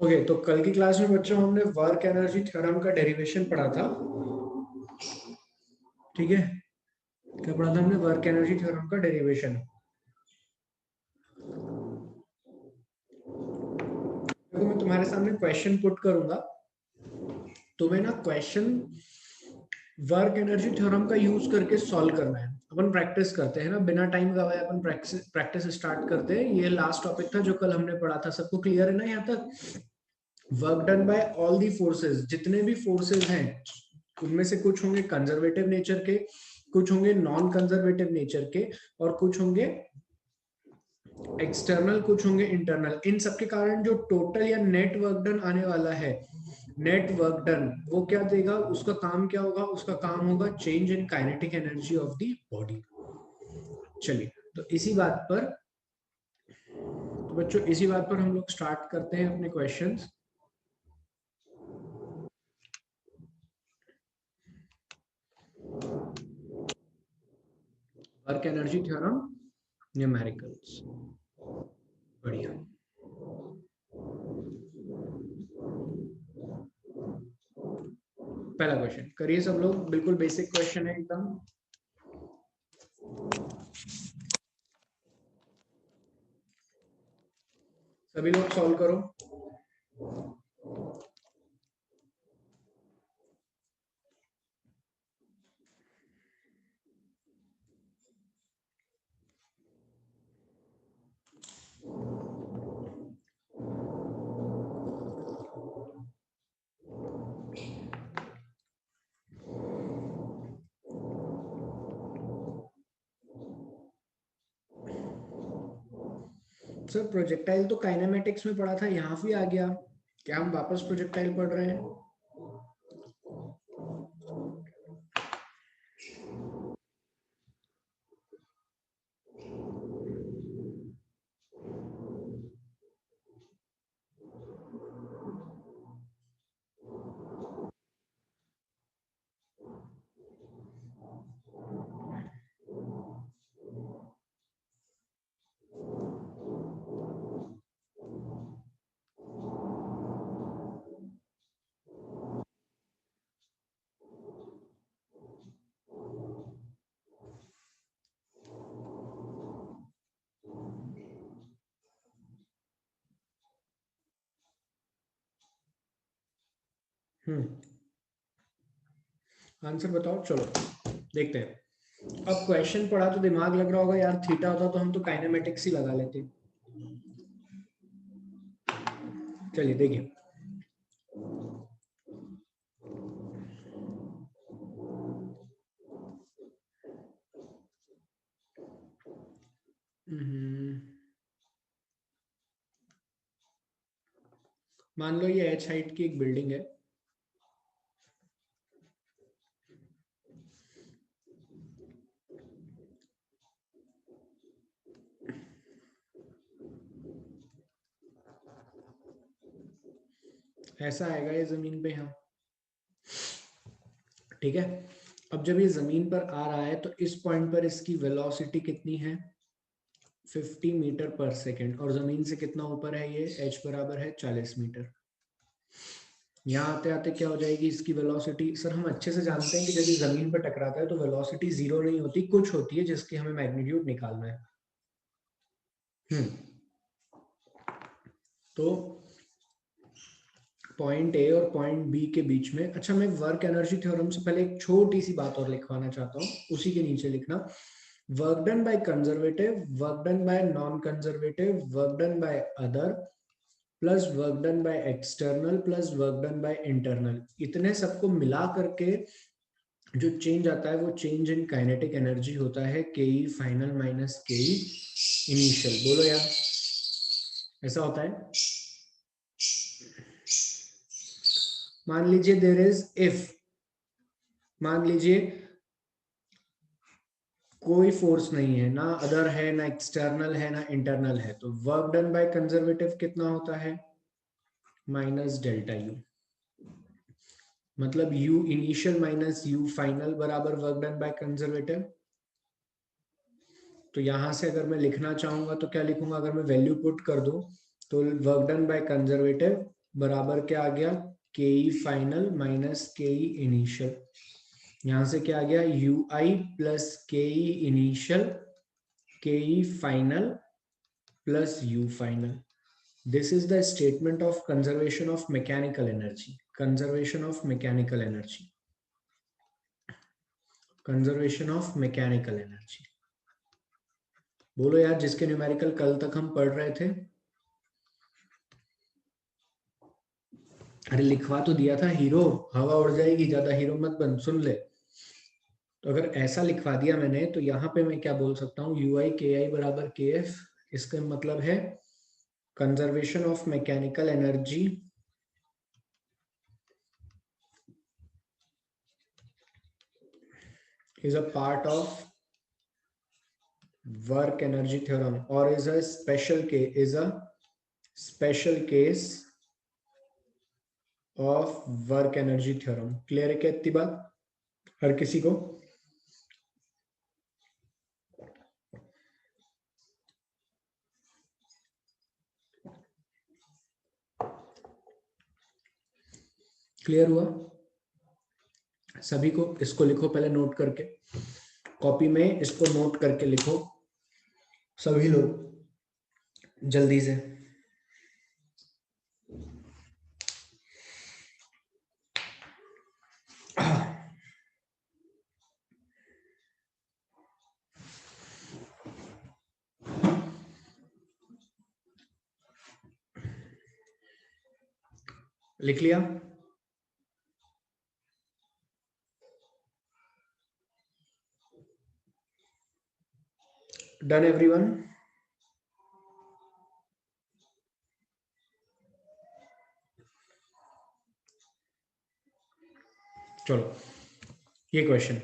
Okay, तो कल की क्लास में बच्चों हमने वर्क एनर्जी थ्योरम का डेरिवेशन पढ़ा था। ठीक है, क्या पढ़ा था हमने? वर्क एनर्जी थ्योरम का डेरिवेशन। तो मैं तुम्हारे सामने क्वेश्चन पुट करूंगा, तुम्हें ना क्वेश्चन वर्क एनर्जी थ्योरम का यूज करके सॉल्व करना है। अपन प्रैक्टिस करते हैं ना, बिना टाइम गवाए अपन प्रैक्टिस स्टार्ट करते हैं। ये लास्ट टॉपिक था जो कल हमने पढ़ा था। सबको क्लियर है ना यहाँ तक? Work done bye all the forces, जितने भी फोर्सेस हैं उनमें से कुछ होंगे कंजर्वेटिव नेचर के, कुछ होंगे नॉन कंजर्वेटिव नेचर के, और कुछ होंगे एक्सटर्नल, कुछ होंगे इंटरनल। इन सब के कारण जो टोटल या नेट वर्क डन आने वाला है, नेट वर्क डन वो क्या देगा? उसका काम क्या होगा? उसका काम होगा change in kinetic energy of the body. चलिए, तो इसी बात पर, तो बच्चों इसी बात पर हम लोग स्टार्ट करते हैं अपने questions. Work energy theorem numericals. बढ़िया। पहला क्वेश्चन करिए सब लोग, बिल्कुल बेसिक क्वेश्चन है एकदम। सभी लोग सॉल्व करो। सर प्रोजेक्टाइल तो काइनेमेटिक्स में पढ़ा था, यहाँ भी आ गया। क्या हम वापस प्रोजेक्टाइल पढ़ रहे हैं? आंसर बताओ। चलो देखते हैं। अब क्वेश्चन पढ़ा तो दिमाग लग रहा होगा यार, थीटा होता तो हम तो काइनेमेटिक्स ही लगा लेते। चलिए देखिए, मान लो ये h हाइट की एक बिल्डिंग है। ऐसा आएगा ये जमीन पे यहाँ, ठीक है। अब जब ये जमीन पर आ रहा है तो इस पॉइंट पर इसकी वेलोसिटी कितनी है? 50 मीटर पर सेकेंड। और जमीन से कितना ऊपर है ये? h बराबर है 40 मीटर। यहाँ आते आते क्या हो जाएगी इसकी वेलोसिटी? सर हम अच्छे से जानते हैं कि जब ये जमीन पर टकराता है तो वेलोसिटी जीरो नहीं होती, कुछ होती है जिसकी हमें मैग्नीट्यूड निकालना है। तो पॉइंट ए और पॉइंट बी के बीच में, अच्छा मैं वर्क एनर्जी थ्योरम से पहले एक छोटी सी बात और लिखवाना चाहता हूँ, उसी के नीचे लिखना work done by conservative, work done by non conservative, work done by other, plus work done by external, plus work done by internal. इतने सबको मिला करके जो चेंज आता है वो चेंज इन काइनेटिक एनर्जी होता है, के E final minus K E initial. बोलो यार, ऐसा होता है। मान लीजिए देयर इज इफ, मान लीजिए कोई फोर्स नहीं है, ना अदर है, ना एक्सटर्नल है, ना इंटरनल है, तो वर्क डन बाय कंजर्वेटिव कितना होता है? Minus delta U. मतलब U initial minus U final बराबर वर्क डन बाय कंजर्वेटिव। तो यहां से अगर मैं लिखना चाहूंगा तो क्या लिखूंगा? अगर मैं वैल्यू पुट कर दूं तो वर्क डन बाय कंजर्वेटिव बराबर क्या आ गया, के E final minus K E initial. यहां से क्या आ गया, यू आई प्लस के E initial, K E final plus U final. This is the statement of conservation of mechanical energy. Conservation of mechanical energy. Conservation of mechanical energy. बोलो यार, जिसके numerical कल तक हम पढ़ रहे थे। अरे लिखवा तो दिया था हीरो, हवा उड़ जाएगी, ज्यादा हीरो मत बन, सुन ले। तो अगर ऐसा लिखवा दिया मैंने तो यहाँ पे मैं क्या बोल सकता हूँ, यू आई के आई बराबर के एफ। इसका मतलब है conservation of mechanical energy is a part of work energy theorem or is a special case of work energy theorem। Clear है क्या इतनी बात हर किसी को? क्लियर हुआ सभी को? इसको लिखो पहले नोट करके, कॉपी में इसको नोट करके लिखो सभी लोग जल्दी से। लिख लिया? Done everyone? चलो ये क्वेश्चन,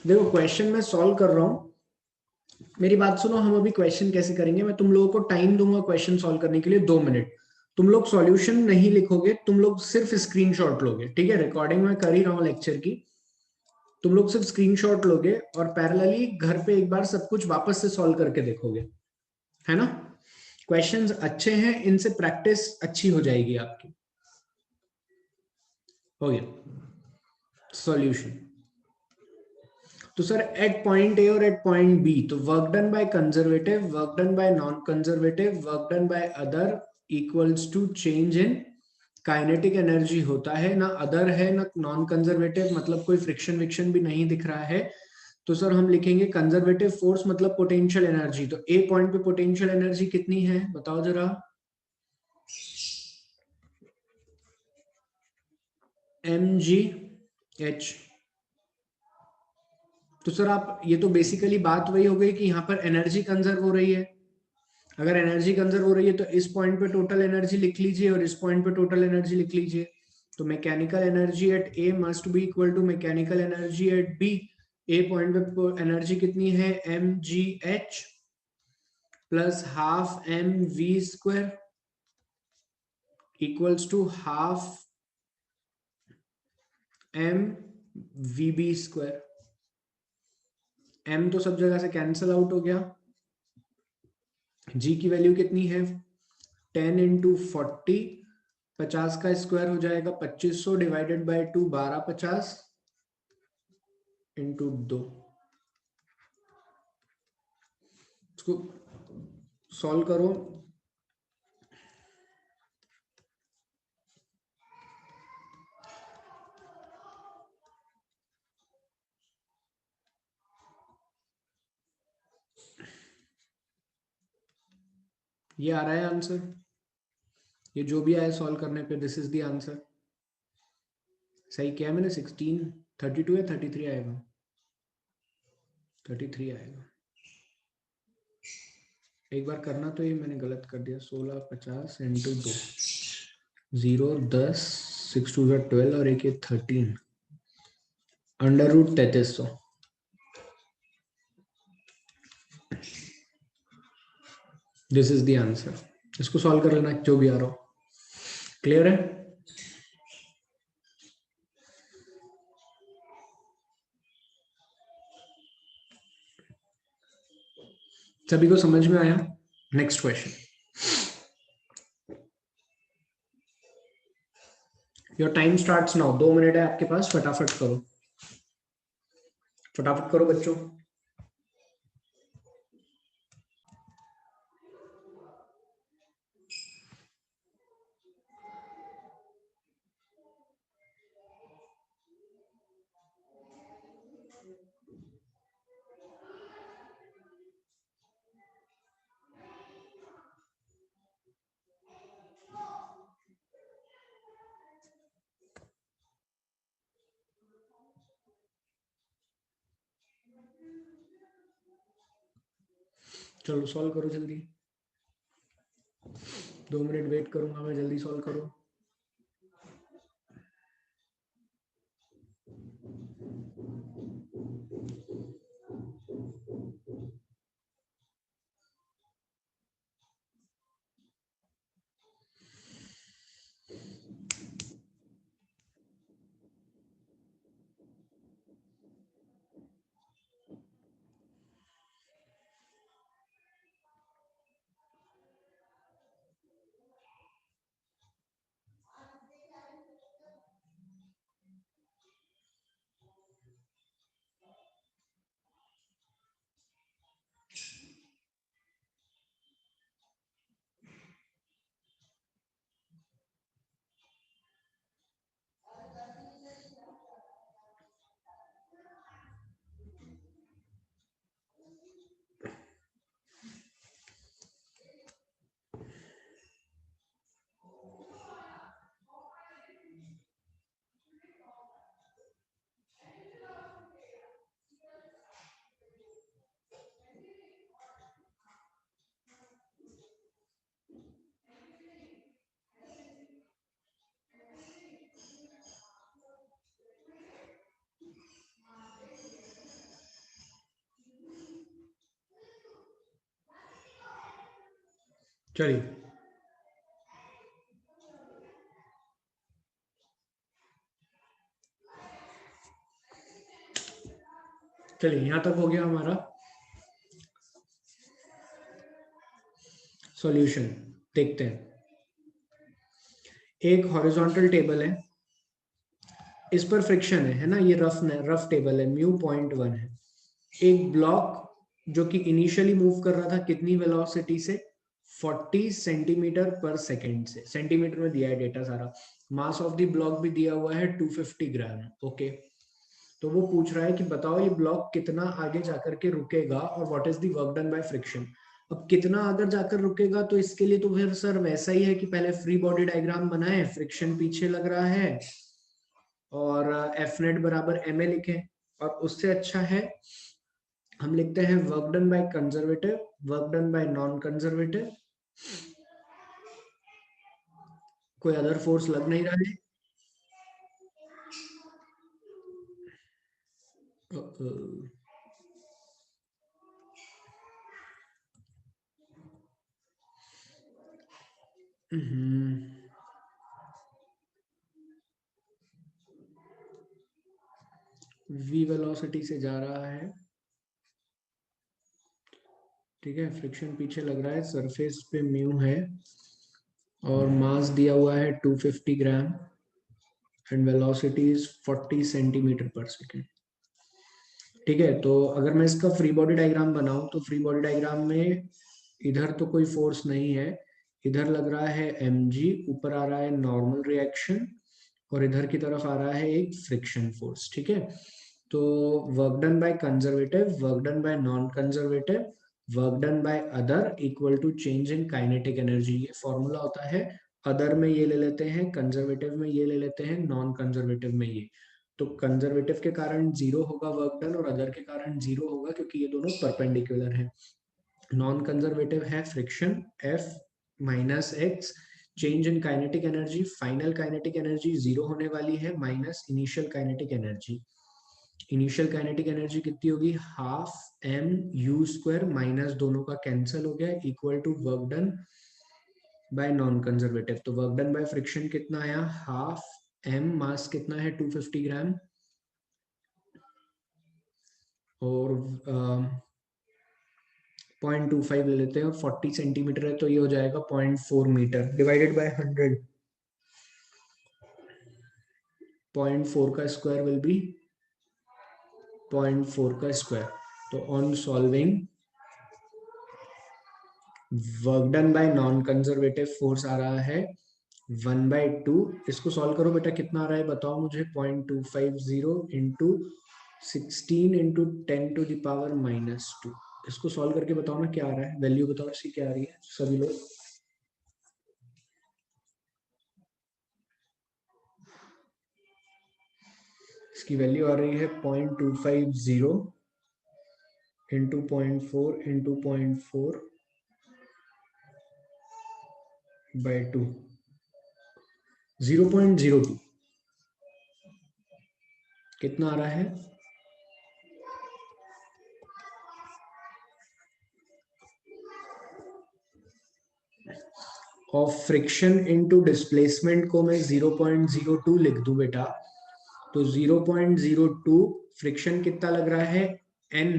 देखो क्वेश्चन मैं सॉल्व कर रहा हूं, मेरी बात सुनो। हम अभी क्वेश्चन कैसे करेंगे, मैं तुम लोगों को टाइम दूंगा क्वेश्चन सॉल्व करने के लिए 2 मिनट। तुम लोग सॉल्यूशन नहीं लिखोगे, तुम लोग सिर्फ स्क्रीनशॉट लोगे, ठीक है? रिकॉर्डिंग में कर ही रहा हूं लेक्चर की, तुम लोग सिर्फ स्क्रीनशॉट लोगे और पैरेलली घर पे एक बार सब कुछ वापस से सॉल्व करके देखोगे, है ना? क्वेश्चंस अच्छे हैं, इनसे प्रैक्टिस अच्छी हो जाएगी आपकी। हो गया सॉल्यूशन। तो सर एट पॉइंट ए और एट पॉइंट बी, तो work done by conservative, work done by non conservative, work done by other equals to change in kinetic energy होता है। ना अदर है ना नॉन कंजर्वेटिव, मतलब कोई फ्रिक्शन विक्शन भी नहीं दिख रहा है। तो सर हम लिखेंगे कंजर्वेटिव फोर्स मतलब पोटेंशियल एनर्जी। तो ए पॉइंट पे पोटेंशियल एनर्जी कितनी है बताओ जरा? mgh। तो सर आप, ये तो बेसिकली बात वही हो गई कि यहाँ पर एनर्जी कंजर्व हो रही है। अगर एनर्जी कंजर्व हो रही है तो इस पॉइंट पे टोटल एनर्जी लिख लीजिए और इस पॉइंट पे टोटल एनर्जी लिख लीजिए। तो mechanical energy at A must be equal to mechanical energy at B. A point पे एनर्जी कितनी है, mgh plus half m v square equals to half m v B square. m तो सब जगह से कैंसिल आउट हो गया। g की वैल्यू कितनी है, 10 इंटू 40, 50 का स्क्वायर हो जाएगा 2500 डिवाइडेड बाय 2, 1250 इंटू 2। इसको सॉल्व करो। ये आ रहा है आंसर, ये जो भी आया सॉल्व करने पे, दिस इज द आंसर। सही किया मैंने? 16, 32 या 33 आएगा? 33 आएगा। एक बार करना, तो ये मैंने गलत कर दिया। 16 50 इंटू 2, 0 10, 6 2 12 और एक 13 under root 3300। This is the answer. इसको सॉल्व कर लेना जो भी आ रहा हो। क्लियर है? सभी को समझ में आया? Next question. Your time starts now. 2 minute है आपके पास, फटाफट करो, फटाफट करो बच्चों। चलो सॉल्व करो जल्दी, 2 मिनट वेट करूंगा मैं, जल्दी सॉल्व करो। चलिए चलिए, यहां तक हो गया हमारा सॉल्यूशन। देखते हैं, एक हॉरिजॉन्टल टेबल है, इस पर फ्रिक्शन है ना, ये रफ टेबल है, μ.1 है। एक ब्लॉक जो कि इनिशियली मूव कर रहा था कितनी वेलोसिटी से, 40 सेंटीमीटर पर सेकेंड से, सेंटीमीटर में दिया है डेटा सारा। मास ऑफ द ब्लॉक भी दिया हुआ है 250 ग्राम। ओके, तो वो पूछ रहा है कि बताओ ये ब्लॉक कितना आगे जाकर के रुकेगा और what is the work done by friction. अब कितना आगे जाकर रुकेगा, तो इसके लिए तो फिर सर वैसा ही है कि पहले फ्री बॉडी डायग्राम बनाए, फ्रिक्शन पीछे लग रहा है और एफ नेट बराबर एम ए लिखें। और उससे अच्छा है हम लिखते हैं work done by conservative, work done by non conservative. कोई अदर फोर्स लग नहीं रहा है। वी वेलोसिटी से जा रहा है, ठीक है, फ्रिक्शन पीछे लग रहा है, सरफेस पे म्यू है और मास दिया हुआ है 250 gram and velocity is 40 centimetre पर सेकेंड। ठीक है, तो अगर मैं इसका फ्री बॉडी डायग्राम बनाऊं तो फ्री बॉडी डायग्राम में इधर तो कोई फोर्स नहीं है, इधर लग रहा है mg, ऊपर आ रहा है नॉर्मल रिएक्शन और इधर की तरफ आ रहा है एक फ्रिक्शन फोर्स। ठीक है, तो work done by conservative, work done by non conservative, work done by other equal to change in kinetic energy. ये फॉर्मूला होता है, अदर में ये ले लेते हैं, कंजर्वेटिव में ये ले लेते हैं, नॉन कंजर्वेटिव में ये। तो कंजर्वेटिव के कारण जीरो होगा वर्क डन और अदर के कारण जीरो होगा, क्योंकि ये दोनों परपेंडिकुलर हैं। नॉन कंजर्वेटिव है friction F minus x, change in kinetic energy, final kinetic energy zero होने वाली है minus initial kinetic energy. Initial kinetic energy कितनी होगी, half M you square, minus दोनों का कैंसिल हो गया, equal to work done by non conservative. तो वर्क डन बाय फ्रिक्शन कितना आया, हाफ एम, मास कितना है 250 ग्राम, और 0.25 ले लेते हैं और 40 सेंटीमीटर है तो ये हो जाएगा 0.4 मीटर डिवाइडेड बाय 100. 0.4 का स्क्वायर विल बी 0.4 का स्क्वायर. तो on solving work done by non conservative force आ रहा है 1/2. इसको सॉल्व करो बेटा, कितना आ रहा है बताओ मुझे. 0.250 इंटू 16 इंटू 10⁻⁻². इसको सॉल्व करके बताओ ना क्या आ रहा है, वैल्यू बताओ इसकी क्या आ रही है सभी लोग. इसकी वैल्यू आ रही है 0.250 इंटू 0.4 इंटू 0.4/2. 0.02 कितना आ रहा है. ऑफ फ्रिक्शन इनटू डिस्प्लेसमेंट को मैं 0.02 लिख दूं बेटा, तो 0.02 फ्रिक्शन कितना लग रहा है n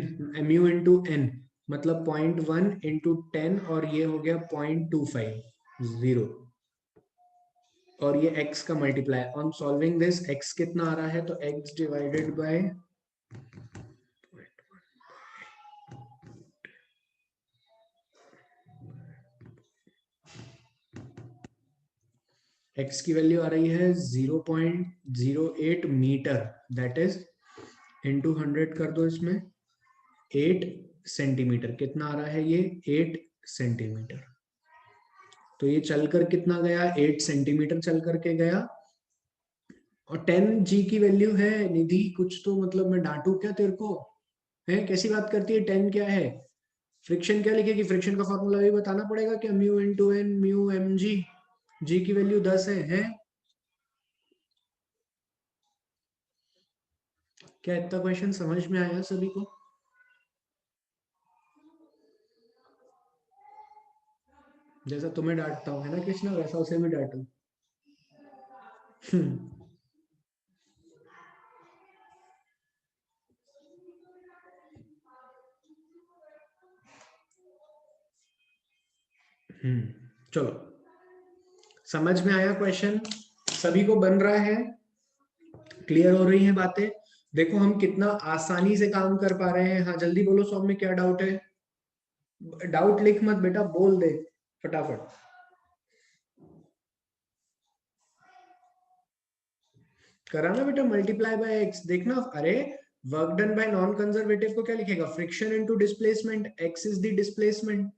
mu इंटू एन, मतलब 0.1 इंटू 10 और ये हो गया 0.250 और ये x का multiply. On solving this x कितना आ रहा है, तो x डिवाइडेड बाय x की वैल्यू आ रही है 0.08 मीटर, दैट इज इंटू 100 कर दो इसमें 8 सेंटीमीटर. कितना आ रहा है ये 8 सेंटीमीटर. तो ये चलकर कितना गया 8 सेंटीमीटर चल करके गया. और 10 g की वैल्यू है निधि, कुछ तो मतलब मैं डांटू क्या तेरे को, है कैसी बात करती है. 10 क्या है, फ्रिक्शन क्या लिखेगी, फ्रिक्शन का फॉर्मूला भी बताना पड़ेगा क्या, mu into N mu M G. G की वैल्यू 10 है. क्या इतना क्वेश्चन समझ में आया सभी को. जैसा तुम्हें डांटता हूँ है ना कृष्णा, वैसा उसे भी डांटू. चलो समझ में आया क्वेश्चन, सभी को बन रहा है, क्लियर हो रही हैं बातें. देखो हम कितना आसानी से काम कर पा रहे हैं. हाँ जल्दी बोलो सॉम में क्या डाउट है. डाउट लिख मत बेटा, बोल दे फटाफट. करा ना बेटा, मल्टीप्लाई बाय एक्स. देखना अरे work done by non conservative को क्या लिखेगा, friction into displacement. X is the displacement,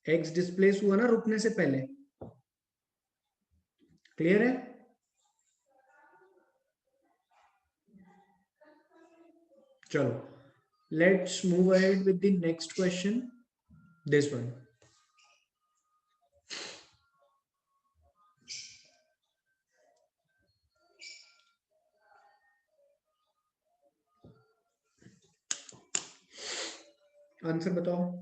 X displace हुआ ना रुकने से पहले. क्लियर है. चलो let's move ahead with the next question, this one. Answer बताओ.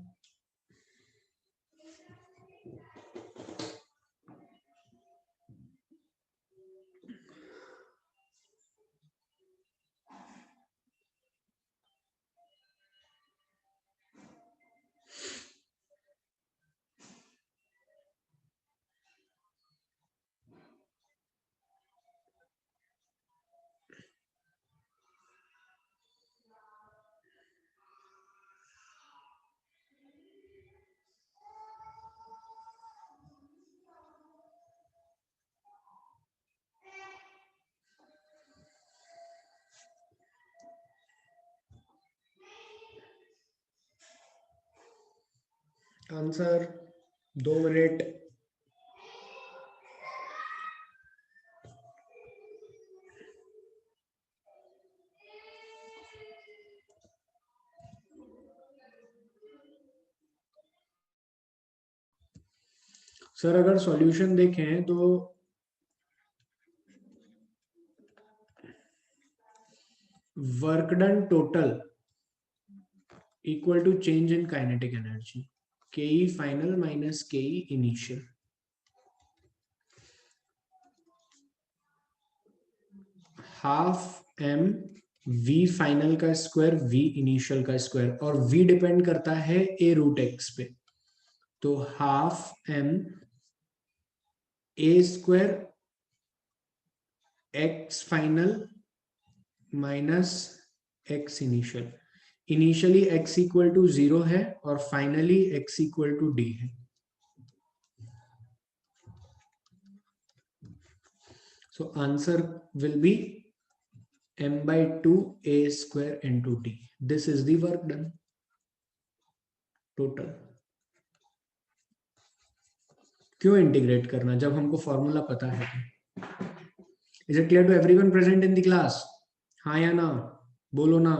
Answer 2 minute. सर अगर सॉल्यूशन देखें तो work done total equal to change in kinetic energy, K E final minus K E initial. Half M v final का square v initial का square, और v depend करता है a root x पे, तो half m a square x final minus x initial. Initially x equal to 0 है और finally x equal to d है। So answer will be m by 2 a square into d. This is the work done total. क्यों integrate करना जब हमको formula पता है? Is it clear to everyone present in the class? हाँ या ना? बोलो ना।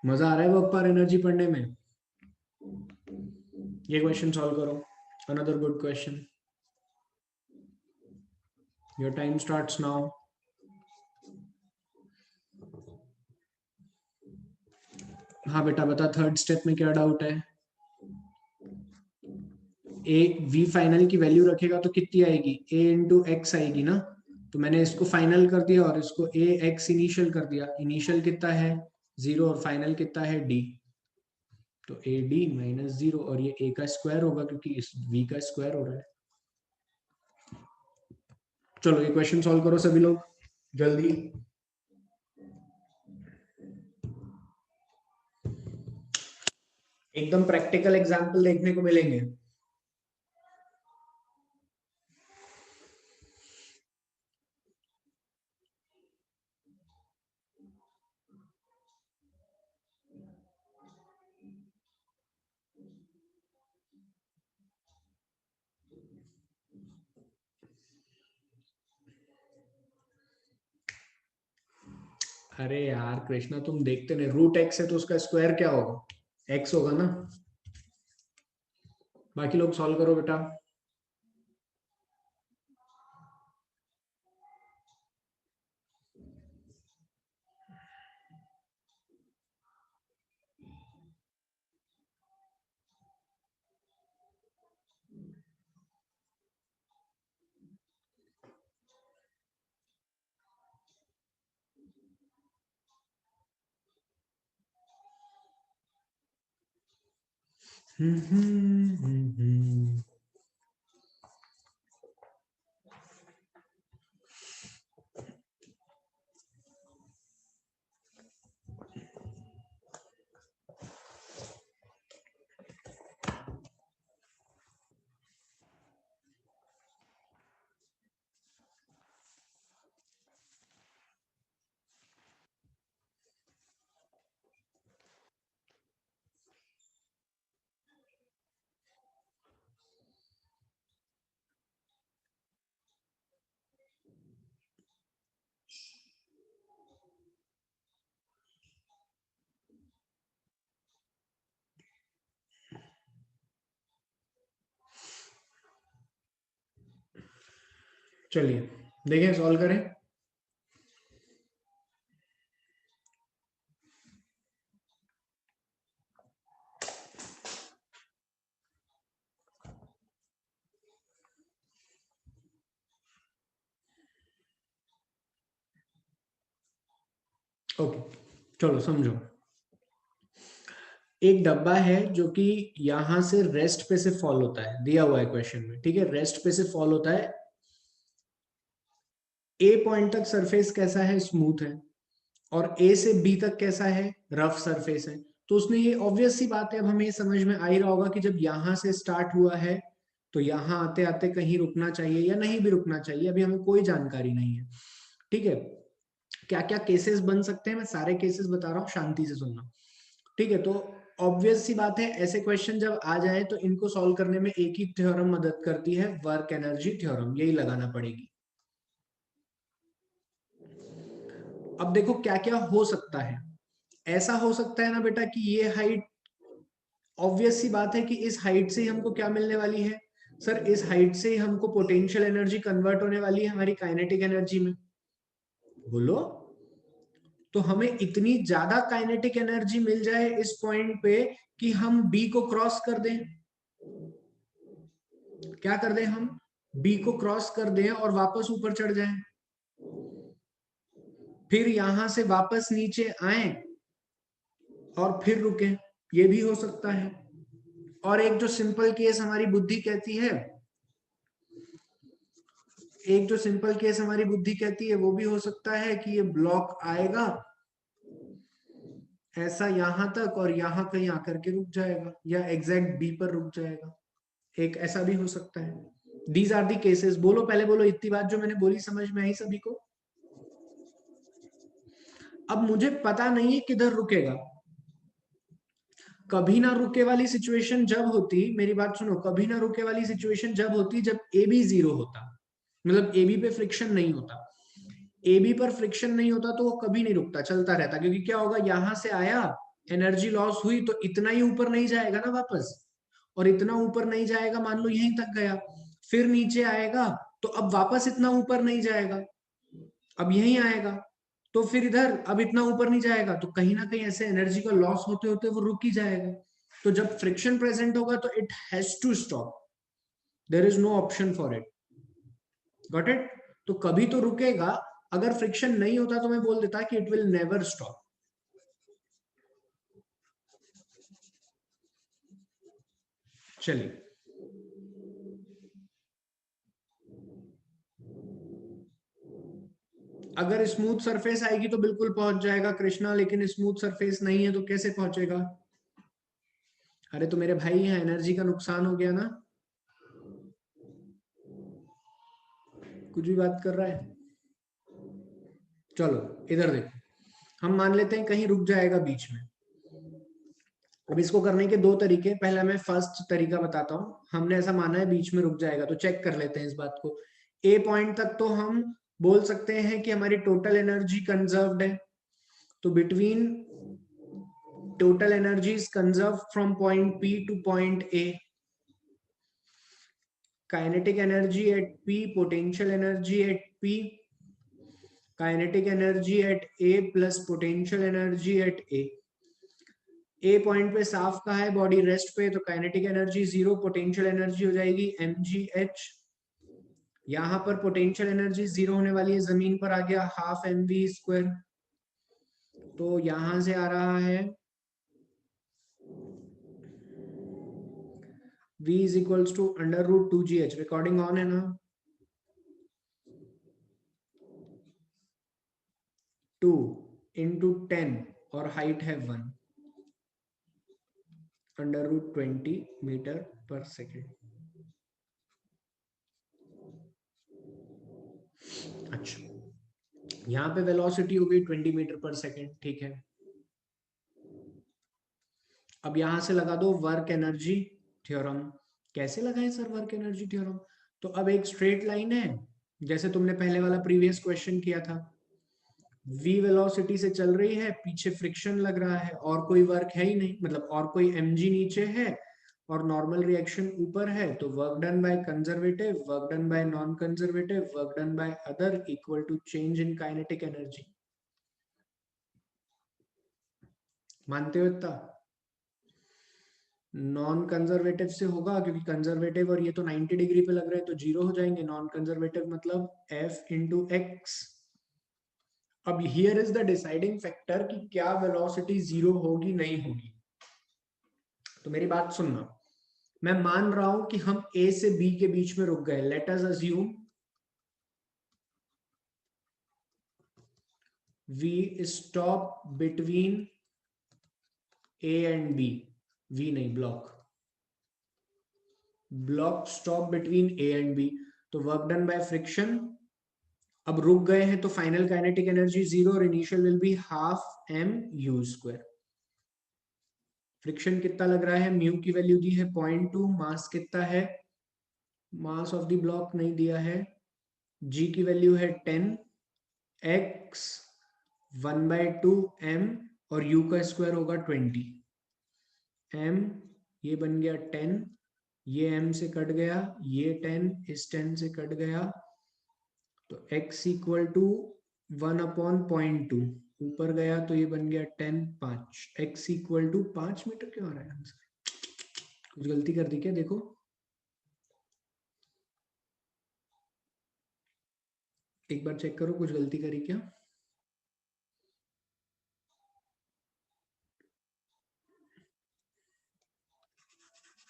मजा आ रहा है वर्क पर एनर्जी पढ़ने में? ये क्वेश्चन सॉल्व करो। Another good question. Your time starts now. हाँ बेटा बता, थर्ड स्टेप में क्या डाउट है? ए वी फाइनल की वैल्यू रखेगा तो कितनी आएगी? ए इंटू एक्स आएगी ना। तो मैंने इसको फाइनल कर दिया और इसको ए एक्स इनिशियल कर दिया। इनिशियल कितना है? 0 और फाइनल कितना है? डी। तो ए डी माइनस 0, और ये ए का स्क्वायर होगा क्योंकि इस वी का स्क्वायर हो रहा है। चलो ये क्वेश्चन सॉल्व करो सभी लोग जल्दी। एकदम प्रैक्टिकल एग्जांपल देखने को मिलेंगे। अरे यार कृष्णा तुम देखते नहीं, रूट एक्स है तो उसका स्क्वायर क्या होगा? एक्स होगा ना। बाकी लोग सॉल्व करो बेटा। चलिए देखें, सॉल्व करें। ओके चलो समझो। एक डब्बा है जो कि यहां से रेस्ट पे से फॉल होता है, दिया हुआ है क्वेश्चन में, ठीक है। रेस्ट पे से फॉल होता है। ए पॉइंट तक सरफेस कैसा है? स्मूथ है। और ए से बी तक कैसा है? रफ सरफेस है। तो उसने ये ऑब्वियस सी बात है, अब हमें ये समझ में आ ही रहा होगा कि जब यहां से स्टार्ट हुआ है तो यहां आते आते कहीं रुकना चाहिए या नहीं भी रुकना चाहिए, अभी हमें कोई जानकारी नहीं है, ठीक है। क्या क्या केसेस बन सकते हैं मैं सारे केसेस बता रहा हूँ, शांति से सुनना, ठीक है। तो ऑब्वियस सी बात है, ऐसे क्वेश्चन जब आ जाए तो इनको सॉल्व करने में एक ही थ्योरम मदद करती है, वर्क एनर्जी थ्योरम, यही लगाना पड़ेगी। अब देखो क्या क्या हो सकता है। ऐसा हो सकता है ना बेटा कि ये हाइट, ऑब्वियस सी बात है कि इस हाइट से ही हमको क्या मिलने वाली है? सर इस हाइट से ही हमको पोटेंशियल एनर्जी कन्वर्ट होने वाली है हमारी काइनेटिक एनर्जी में। बोलो। तो हमें इतनी ज्यादा काइनेटिक एनर्जी मिल जाए इस पॉइंट पे कि हम बी को क्रॉस कर दें। क्या कर दें हम? बी को क्रॉस कर दें और वापस ऊपर चढ़ जाएं। फिर यहां से वापस नीचे आए और फिर रुके, ये भी हो सकता है। और एक जो सिंपल केस हमारी बुद्धि कहती है, एक जो सिंपल केस हमारी बुद्धि कहती है वो भी हो सकता है कि ये ब्लॉक आएगा ऐसा यहां तक और यहां कहीं आकर के रुक जाएगा, या एग्जैक्ट बी पर रुक जाएगा, एक ऐसा भी हो सकता है। These are the cases. बोलो पहले बोलो, इतनी बात जो मैंने बोली समझ में आई सभी को? अब मुझे पता नहीं है किधर रुकेगा। कभी ना रुके वाली सिचुएशन जब होती, मेरी बात सुनो, कभी ना रुके वाली सिचुएशन जब होती जब ए बी जीरो होता, मतलब ए बी पे फ्रिक्शन नहीं होता। ए बी पर फ्रिक्शन नहीं होता तो वो कभी नहीं रुकता, चलता रहता, क्योंकि क्या होगा, यहां से आया, एनर्जी लॉस हुई तो इतना ही ऊपर नहीं जाएगा ना वापस, और इतना ऊपर नहीं जाएगा, मान लो यहीं तक गया, फिर नीचे आएगा तो अब वापस इतना ऊपर नहीं जाएगा, अब यहीं आएगा, तो फिर इधर अब इतना ऊपर नहीं जाएगा, तो कहीं ना कहीं ऐसे एनर्जी का लॉस होते होते वो रुक ही जाएगा। तो जब फ्रिक्शन प्रेजेंट होगा तो it has to stop, there is no option for it. Got it? तो कभी तो रुकेगा। अगर फ्रिक्शन नहीं होता तो मैं बोल देता कि इट विल नेवर स्टॉप। चलिए, अगर स्मूथ सरफेस आएगी तो बिल्कुल पहुंच जाएगा कृष्णा, लेकिन स्मूथ सरफेस नहीं है तो कैसे पहुंचेगा? अरे तो मेरे भाई, यहाँ एनर्जी का नुकसान हो गया ना, कुछ भी बात कर रहा है। चलो इधर देखो, हम मान लेते हैं कहीं रुक जाएगा बीच में। अब इसको करने के दो तरीके, पहला मैं फर्स्ट तरीका बताता हूं। हमने ऐसा माना है बीच में रुक जाएगा, तो चेक कर लेते हैं इस बात को। ए पॉइंट तक तो हम बोल सकते हैं कि हमारी टोटल एनर्जी कंजर्व्ड है, तो between total energy is conserved from point P to point A. Kinetic energy at P, potential energy at P, kinetic energy at A plus potential energy at A. A point पे साफ कहा है body rest पे, तो kinetic energy zero, potential energy हो जाएगी mgh। यहां पर पोटेंशियल एनर्जी जीरो होने वाली है, जमीन पर आ गया हाफ mv स्क्वायर, तो यहां से आ रहा है v is equals to under root 2gh। Recording on है ना? 2 इंटू 10 और हाइट है 1, under root 20 metre per second. अच्छा, यहाँ पे वेलोसिटी हो गई 20 मीटर पर सेकेंड, ठीक है। अब यहां से लगा दो वर्क एनर्जी थ्योरम। कैसे लगाए सर वर्क एनर्जी थ्योरम? तो अब एक स्ट्रेट लाइन है, जैसे तुमने पहले वाला प्रीवियस क्वेश्चन किया था, v वेलोसिटी से चल रही है, पीछे फ्रिक्शन लग रहा है, और कोई वर्क है ही नहीं, मतलब और कोई mg नीचे है और नॉर्मल रिएक्शन ऊपर है, तो work done by conservative, work done by non conservative, work done by other equal to change in kinetic energy. मानते हो इतना? नॉन कंजर्वेटिव से होगा, क्योंकि कंजर्वेटिव और ये तो 90 डिग्री पे लग रहे हैं तो जीरो हो जाएंगे, नॉन कंजर्वेटिव मतलब f इंटू एक्स। अब here is the deciding factor कि क्या वेलोसिटी जीरो होगी नहीं होगी। तो मेरी बात सुनना, मैं मान रहा हूं कि हम ए से बी के बीच में रुक गए, let us assume we stop between A and B, we नहीं block, block stop between A and B, तो वर्क डन बाय फ्रिक्शन। अब रुक गए हैं तो फाइनल काइनेटिक एनर्जी जीरो और initial will be half M you square. Friction कितना लग रहा है, म्यू की वैल्यू दी है 0.2, मास कितना है, मास ऑफ द ब्लॉक नहीं दिया है, जी की वैल्यू है 10, एक्स 1/2 m और u का स्क्वायर होगा 20। m ये बन गया 10, ये m से कट गया, ये 10 इस 10 से कट गया, तो x इक्वल टू 1/0.2, ऊपर गया तो ये बन गया 10, 5, x इक्वल टू 5 मीटर। क्यों आ रहा है आंसर? कुछ गलती कर दी क्या? देखो एक बार चेक करो, कुछ गलती करी क्या?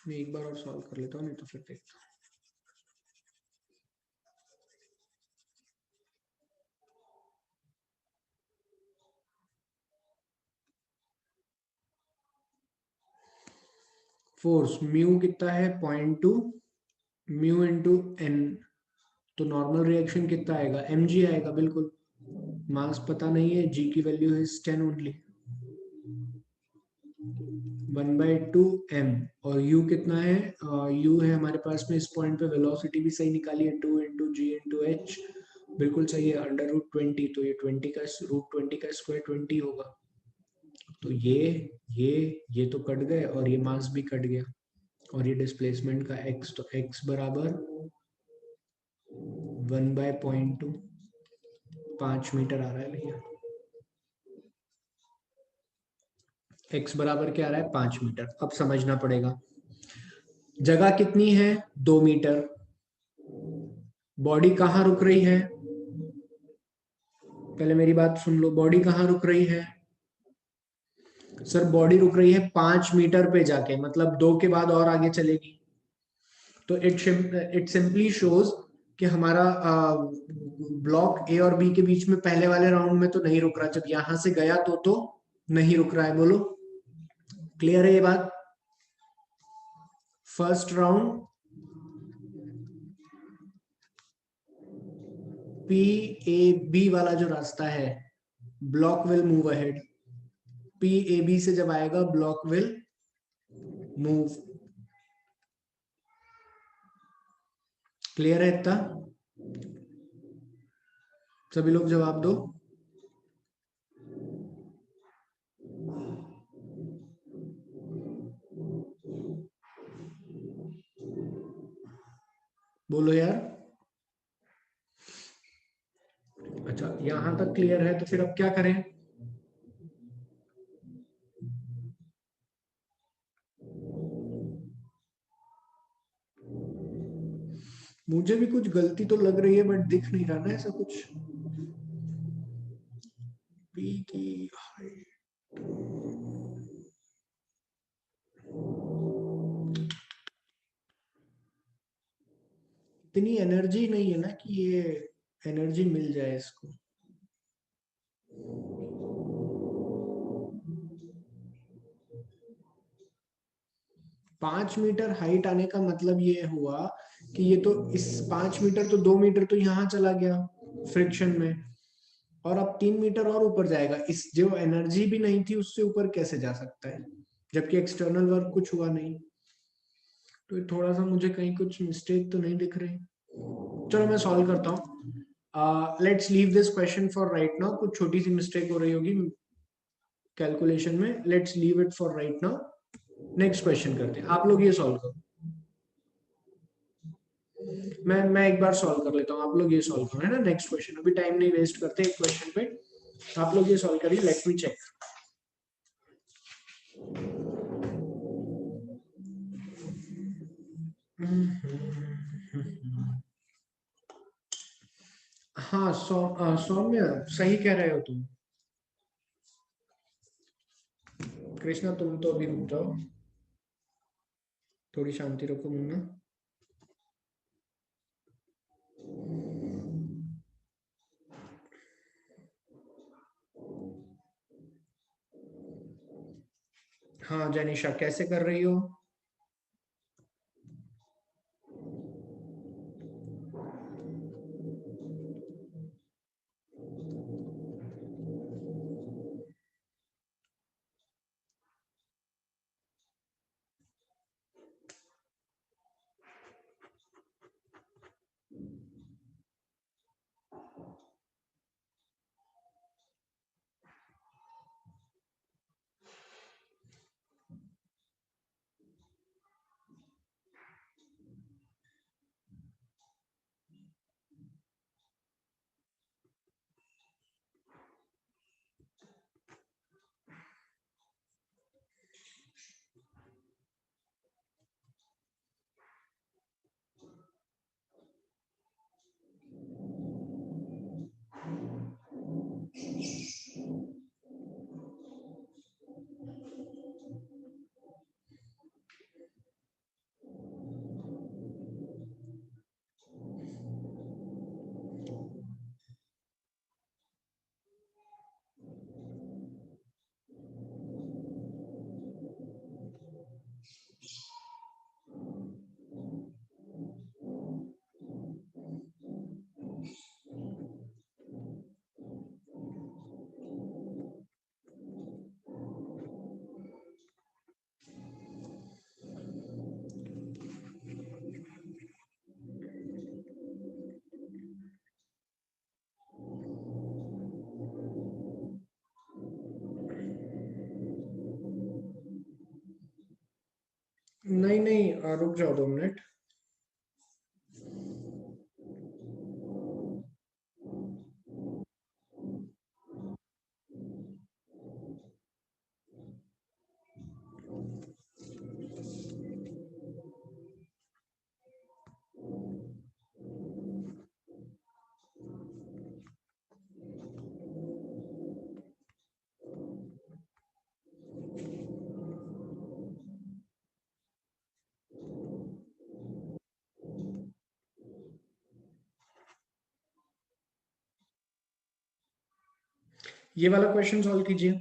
मैं एक बार और सॉल्व कर लेता हूँ, नहीं तो फिर देखता हूँ। फोर्स म्यू कितना है 0.2 म्यू इंटू एन, तो नॉर्मल रिएक्शन कितना आएगा एम जी आएगा बिल्कुल। मास पता नहीं है, जी की वैल्यू है 10 ओनली, 1/2 m। और u कितना है, u है हमारे पास में इस पॉइंट पे, वेलोसिटी भी सही निकाली है 2 इंटू जी इंटू एच, बिल्कुल सही है, √20, तो ये 20 का √20 का स्क्वायर 20 होगा। तो ये तो कट गए और ये मास भी कट गया, और ये डिस्प्लेसमेंट का x, तो x बराबर 1/0.2, 5 मीटर आ रहा है भैया। x बराबर क्या आ रहा है 5 मीटर। अब समझना पड़ेगा, जगह कितनी है 2 मीटर, बॉडी कहाँ रुक रही है, पहले मेरी बात सुन लो, बॉडी कहाँ रुक रही है सर, बॉडी रुक रही है 5 मीटर पे जाके, मतलब 2 के बाद और आगे चलेगी। तो इट सिंपली शोज कि हमारा ब्लॉक ए और बी के बीच में पहले वाले राउंड में तो नहीं रुक रहा, जब यहां से गया तो नहीं रुक रहा है। बोलो क्लियर है ये बात। First round P A B वाला जो रास्ता है, block will move ahead, P A B से जब आएगा ब्लॉक विल मूव। क्लियर है इतना, सभी लोग जवाब दो। बोलो यार। अच्छा यहां तक क्लियर है, तो फिर अब क्या करें। मुझे भी कुछ गलती तो लग रही है, बट दिख नहीं रहा ना ऐसा कुछ। पी की हाइट, इतनी एनर्जी नहीं है ना कि ये एनर्जी मिल जाए इसको। 5 मीटर हाइट आने का मतलब ये हुआ कि ये तो इस 5 मीटर तो 2 मीटर तो यहाँ चला गया फ्रिक्शन में, और अब 3 मीटर और ऊपर जाएगा, इस जो एनर्जी भी नहीं थी उससे ऊपर कैसे जा सकता है, जबकि एक्सटर्नल वर्क कुछ हुआ नहीं। तो ये थोड़ा सा मुझे कहीं कुछ मिस्टेक तो नहीं दिख रही। चलो मैं सॉल्व करता हूँ। Let's leave this question for right now, कुछ छोटी सी मिस्टेक हो रही होगी कैलकुलेशन में, let's leave it for right now. Next question करते हैं, आप लोग ये सॉल्व करो, मैं एक बार सॉल्व कर लेता हूँ, आप लोग ये सॉल्व करो, है ना। नेक्स्ट क्वेश्चन, अभी टाइम नहीं वेस्ट करते एक क्वेश्चन पे, आप लोग ये सॉल्व करिए, लेट मी चेक। हाँ सौम्य सही कह रहे हो तुम। कृष्णा तुम तो अभी रुक जाओ, थोड़ी शांति रखो मुन्ना। हाँ जैनिशा कैसे कर रही हो। नहीं नहीं, रुक जाओ 2 मिनट। ये वाला क्वेश्चन सॉल्व कीजिए।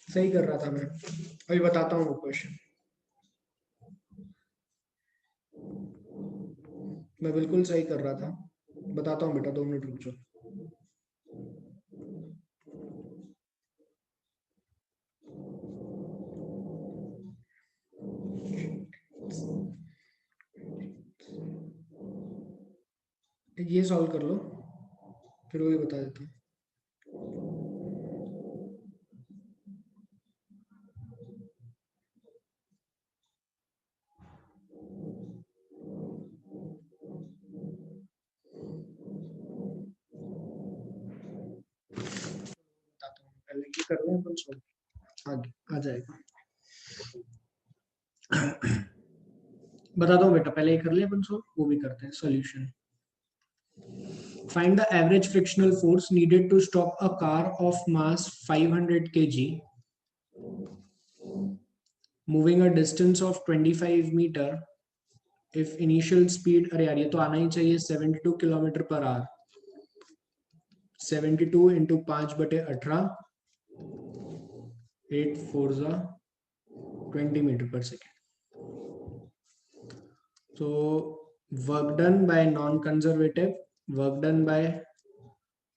सही कर रहा था मैं, अभी बताता हूँ वो क्वेश्चन। मैं बिल्कुल सही कर रहा था, बताता हूँ बेटा, 2 मिनट रुक जाओ। ये सॉल्व कर लो, फिर वही बता देता हूँ। बताता हूँ, पहले ये कर लें अपन सॉल्व, आगे आ जाएगा। बताता हूँ बेटा, पहले ये कर ले अपन सॉल्व, वो भी करते हैं solution. Find the average frictional force needed to stop a car of mass 500 kg moving a distance of 25 meter if initial speed, अरे यार ये तो आना ही चाहिए 72 kilometre per hour, 72 into 5/18, 8 4 20 metre per second. तो work done by non conservative, work done by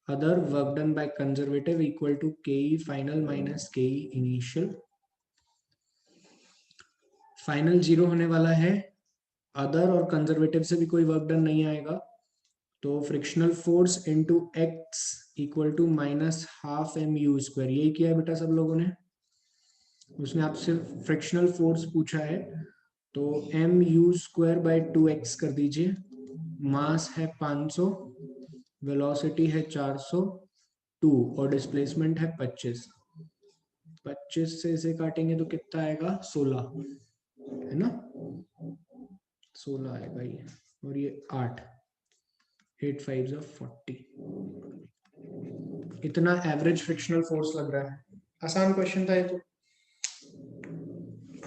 other, work done by conservative equal to K final minus K initial. Final 0 होने वाला है, अदर और कंजर्वेटिव से भी कोई वर्क डन नहीं आएगा, तो frictional force into x equal to -12 mu²। यही किया है बेटा सब लोगों ने। उसने आपसे फ्रिक्शनल फोर्स पूछा है, तो mu²/2x कर दीजिए। मास है 500, वेलोसिटी है 402 और डिस्प्लेसमेंट है 25। 25 से इसे काटेंगे तो कितना आएगा, 16 है ना, 16 आएगा ये, और ये 8, 8 5 40। इतना एवरेज फ्रिक्शनल फोर्स लग रहा है। आसान क्वेश्चन था ये तो।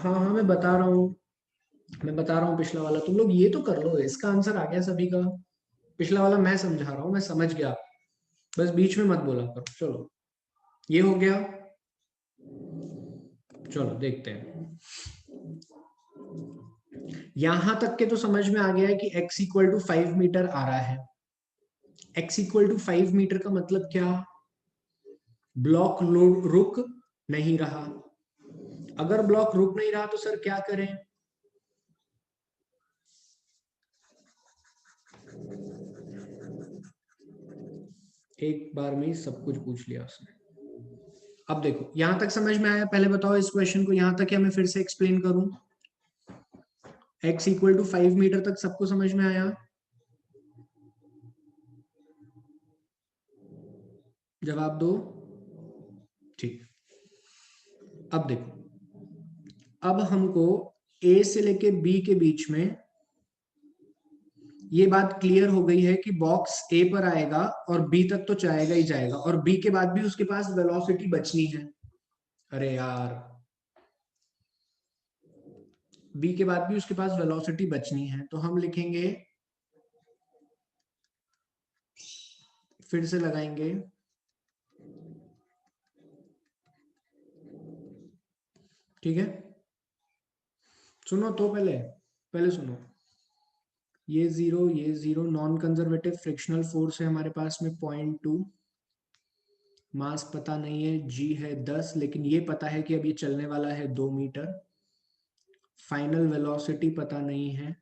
हाँ हाँ, मैं बता रहा हूँ, मैं बता रहा हूँ पिछला वाला तुम लोग ये तो कर लो, इसका आंसर आ गया सभी का। पिछला वाला मैं समझा रहा हूँ, मैं समझ गया, बस बीच में मत बोला करो। चलो ये हो गया, चलो देखते हैं। यहां तक के तो समझ में आ गया है कि x इक्वल टू 5 मीटर आ रहा है। x इक्वल टू 5 मीटर का मतलब क्या, ब्लॉक लोड रुक नहीं रहा। अगर ब्लॉक रुक नहीं रहा तो सर क्या करें, एक बार में ही सब कुछ पूछ लिया उसने। अब देखो यहां तक समझ में आया, पहले बताओ इस क्वेश्चन को यहां तक या मैं फिर से एक्सप्लेन करूं। x इक्वल टू 5 मीटर तक सबको समझ में आया, जवाब दो। ठीक, अब देखो, अब हमको a से लेके b के बीच में ये बात क्लियर हो गई है कि बॉक्स ए पर आएगा और बी तक तो जाएगा ही जाएगा, और बी के बाद भी उसके पास वेलोसिटी बचनी है। अरे यार, बी के बाद भी उसके पास वेलोसिटी बचनी है, तो हम लिखेंगे, फिर से लगाएंगे, ठीक है। सुनो तो पहले, पहले सुनो, ये 0 ये 0, नॉन कंजर्वेटिव फ्रिक्शनल फोर्स है हमारे पास में 0.2, मास पता नहीं है, जी है 10, लेकिन ये पता है कि अब ये चलने वाला है 2 मीटर। फाइनल वेलोसिटी पता नहीं है,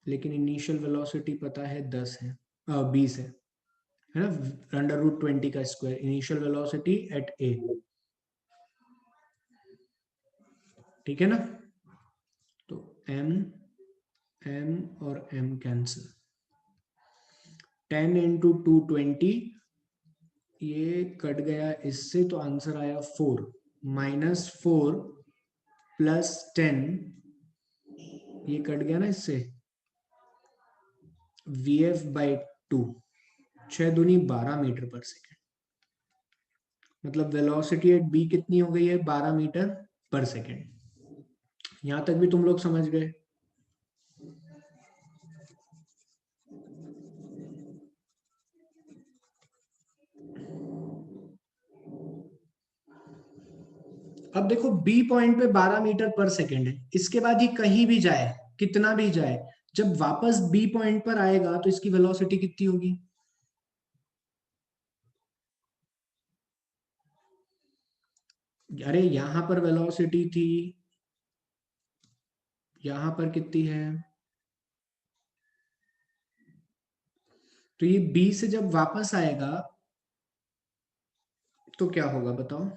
लेकिन इनिशियल वेलोसिटी पता है 10 है, 20 है ना, √20 का स्क्वायर इनिशियल वेलोसिटी एट ए। ठीक है ना, तो एम एम और एम कैंसिल, 10 इंटू 220, ये कट गया इससे, तो आंसर आया 4, -4 +10, ये कट गया ना इससे, VF/2, 6×2 = 12 मीटर पर सेकेंड। मतलब वेलोसिटी एट बी कितनी हो गई है, 12 मीटर पर सेकेंड। यहां तक भी तुम लोग समझ गए। अब देखो बी पॉइंट पे 12 मीटर पर सेकेंड है, इसके बाद ये कहीं भी जाए, कितना भी जाए, जब वापस बी पॉइंट पर आएगा तो इसकी वेलोसिटी कितनी होगी? अरे यहां पर वेलोसिटी थी, यहां पर कितनी है, तो ये बी से जब वापस आएगा तो क्या होगा बताओ?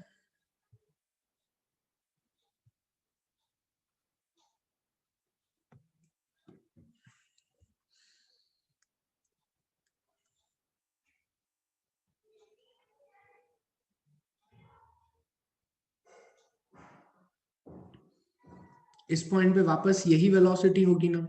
इस पॉइंट पे वापस यही वेलोसिटी होगी ना।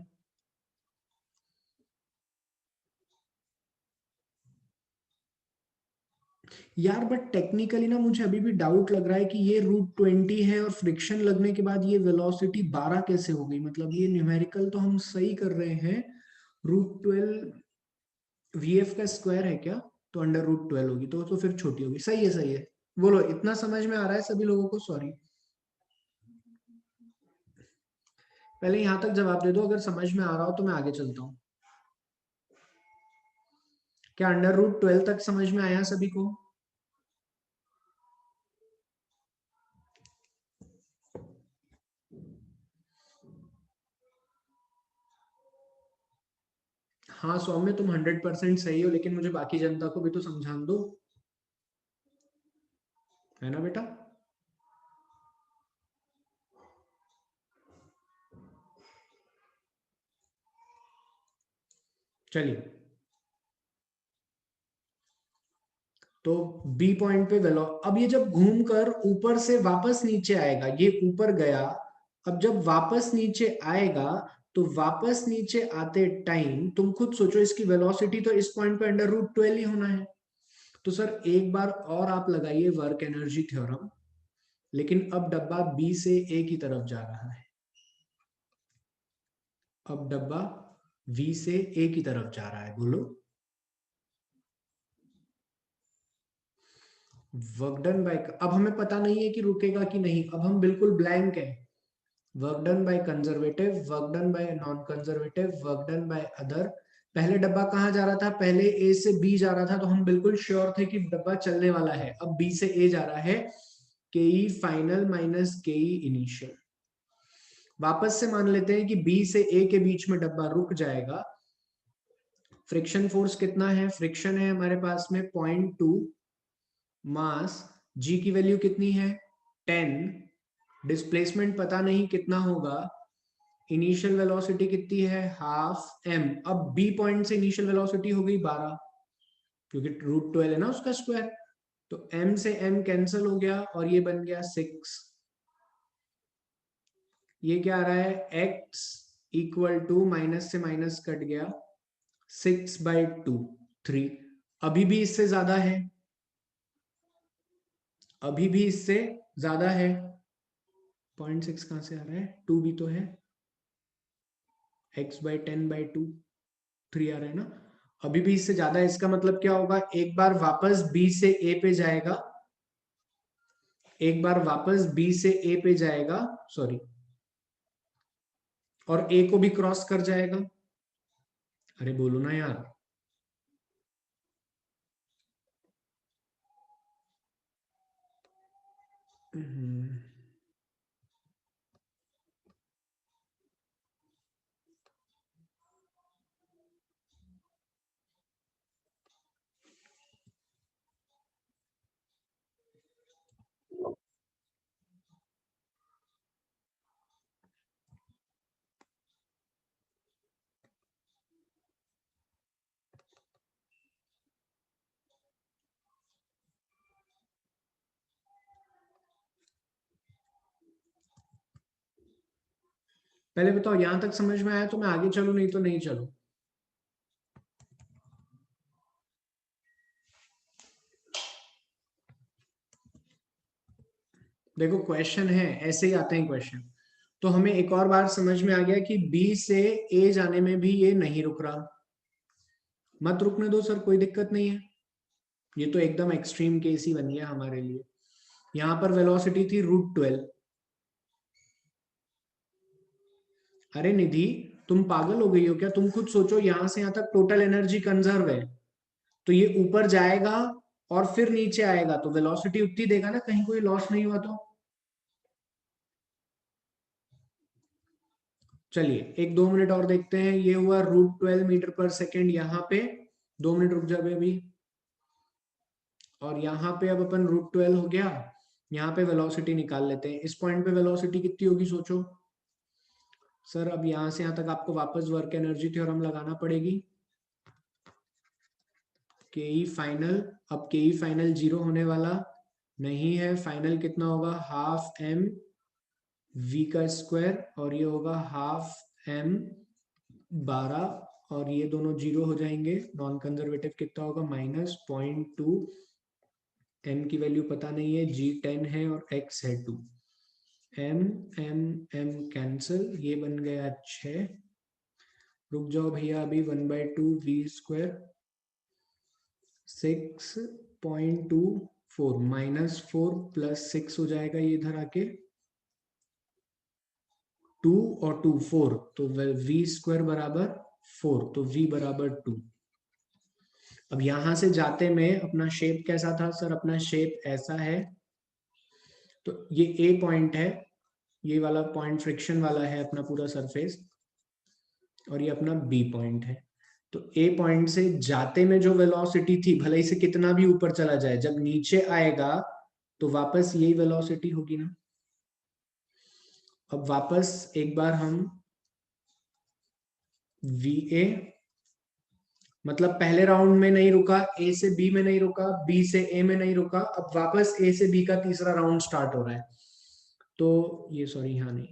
यार बट टेक्निकली ना मुझे अभी भी डाउट लग रहा है कि ये √20 है और फ्रिक्शन लगने के बाद ये वेलोसिटी 12 कैसे हो गई? मतलब ये न्यूमेरिकल तो हम सही कर रहे हैं, √12 VF का स्क्वायर है क्या, तो √12 होगी, तो फिर छोटी होगी। सही है सही है। बोलो, इतना समझ में आ रहा है सभी लोगों को? सॉरी, पहले यहां तक जवाब दे दो, अगर समझ में आ रहा हो तो मैं आगे चलता हूँ। क्या √12 तक समझ में आया सभी को? हाँ सौम्य, तुम 100% सही हो, लेकिन मुझे बाकी जनता को भी तो समझान दो, है ना बेटा? चलिए, तो बी पॉइंट पे वेलो, अब ये जब घूमकर ऊपर से वापस नीचे आएगा, ये ऊपर गया, अब जब वापस नीचे आएगा, तो वापस नीचे आते टाइम तुम खुद सोचो, इसकी वेलोसिटी तो इस पॉइंट पे √12 ही होना है। तो सर एक बार और आप लगाइए वर्क एनर्जी थ्योरम, लेकिन अब डब्बा बी से ए की तरफ जा रहा है, अब डब्बा वी से ए की तरफ जा रहा है, बोलो। वर्क डन बाय, अब हमें पता नहीं है कि रुकेगा कि नहीं, अब हम बिल्कुल ब्लैंक है। Work done by conservative, work done by non conservative, work done by other. पहले डब्बा कहाँ जा रहा था, पहले ए से बी जा रहा था, तो हम बिल्कुल श्योर थे कि डब्बा चलने वाला है। अब बी से ए जा रहा है, के E final minus K E initial. वापस से मान लेते हैं कि बी से ए के बीच में डब्बा रुक जाएगा। फ्रिक्शन फोर्स कितना है, फ्रिक्शन है हमारे पास में 0.2, मास जी की वैल्यू कितनी है 10, डिस्प्लेसमेंट पता नहीं कितना होगा, इनिशियल वेलोसिटी कितनी है हाफ एम। अब बी पॉइंट से इनिशियल वेलोसिटी हो गई 12, क्योंकि √12 है ना उसका स्क्वायर, तो एम से एम कैंसिल हो गया और ये बन गया 6। ये क्या आ रहा है, एक्स इक्वल टू, माइनस से माइनस कट गया, 6/2, 3। अभी भी इससे ज्यादा है, अभी भी इससे ज्यादा है। 0.6 कहां से आ रहा है, 2 भी तो है, x/10/2, 3 आ रहा है ना। अभी भी इससे ज्यादा है, इसका मतलब क्या होगा, एक बार वापस बी से ए पे जाएगा, एक बार वापस बी से ए पे जाएगा, सॉरी, और ए को भी क्रॉस कर जाएगा। अरे बोलो ना यार। पहले बताओ यहां तक समझ में आया तो मैं आगे चलूं, नहीं तो नहीं चलूं। देखो क्वेश्चन है, ऐसे ही आते हैं क्वेश्चन। तो हमें एक और बार समझ में आ गया कि बी से ए जाने में भी ये नहीं रुक रहा। मत रुकने दो सर, कोई दिक्कत नहीं है। ये तो एकदम एक्सट्रीम केस ही बनी है हमारे लिए। यहां पर वेलोसिटी थी √12। अरे निधि, तुम पागल हो गई हो क्या? तुम खुद सोचो, यहां से यहां तक टोटल एनर्जी कंजर्व है, तो ये ऊपर जाएगा और फिर नीचे आएगा, तो वेलोसिटी उतनी देगा ना, कहीं कोई लॉस नहीं हुआ तो। चलिए एक 2 मिनट और देखते हैं। ये हुआ √12 मीटर पर सेकेंड यहाँ पे। 2 मिनट रुक जाए अभी। और यहाँ पे अब अपन √12 हो गया। यहाँ पे वेलोसिटी निकाल लेते हैं। इस पॉइंट पे वेलोसिटी कितनी होगी सोचो। सर अब यहाँ से यहाँ तक आपको वापस वर्क एनर्जी थ्योरम लगाना पड़ेगी। के ई फाइनल, अब के ई फाइनल 0 होने वाला नहीं है। फाइनल कितना होगा, हाफ एम वी का स्क्वायर, और ये होगा हाफ एम 12, और ये दोनों 0 हो जाएंगे। नॉन कंजर्वेटिव कितना होगा, -0.2। एम की वैल्यू पता नहीं है, जी 10 है और एक्स है 2। एम एम एम कैंसिल, ये बन गया 6। रुक जाओ भैया, अभी 1/2 वी स्क्वायर 6.24 -4 + 6 हो जाएगा ये इधर आके 2 और 2 4, तो वी स्क्वायर बराबर 4, तो वी बराबर 2। अब यहां से जाते में अपना शेप कैसा था सर? अपना शेप ऐसा है। तो ये ए पॉइंट है, ये वाला पॉइंट फ्रिक्शन वाला है अपना पूरा सरफेस, और ये अपना बी पॉइंट है। तो ए पॉइंट से जाते में जो वेलोसिटी थी, भले ही से कितना भी ऊपर चला जाए, जब नीचे आएगा तो वापस यही वेलोसिटी होगी ना। अब वापस एक बार हम वी ए, मतलब पहले राउंड में नहीं रुका, ए से बी में नहीं रुका, बी से ए में नहीं रुका, अब वापस ए से बी का तीसरा राउंड स्टार्ट हो रहा है। तो ये सॉरी यहाँ नहीं,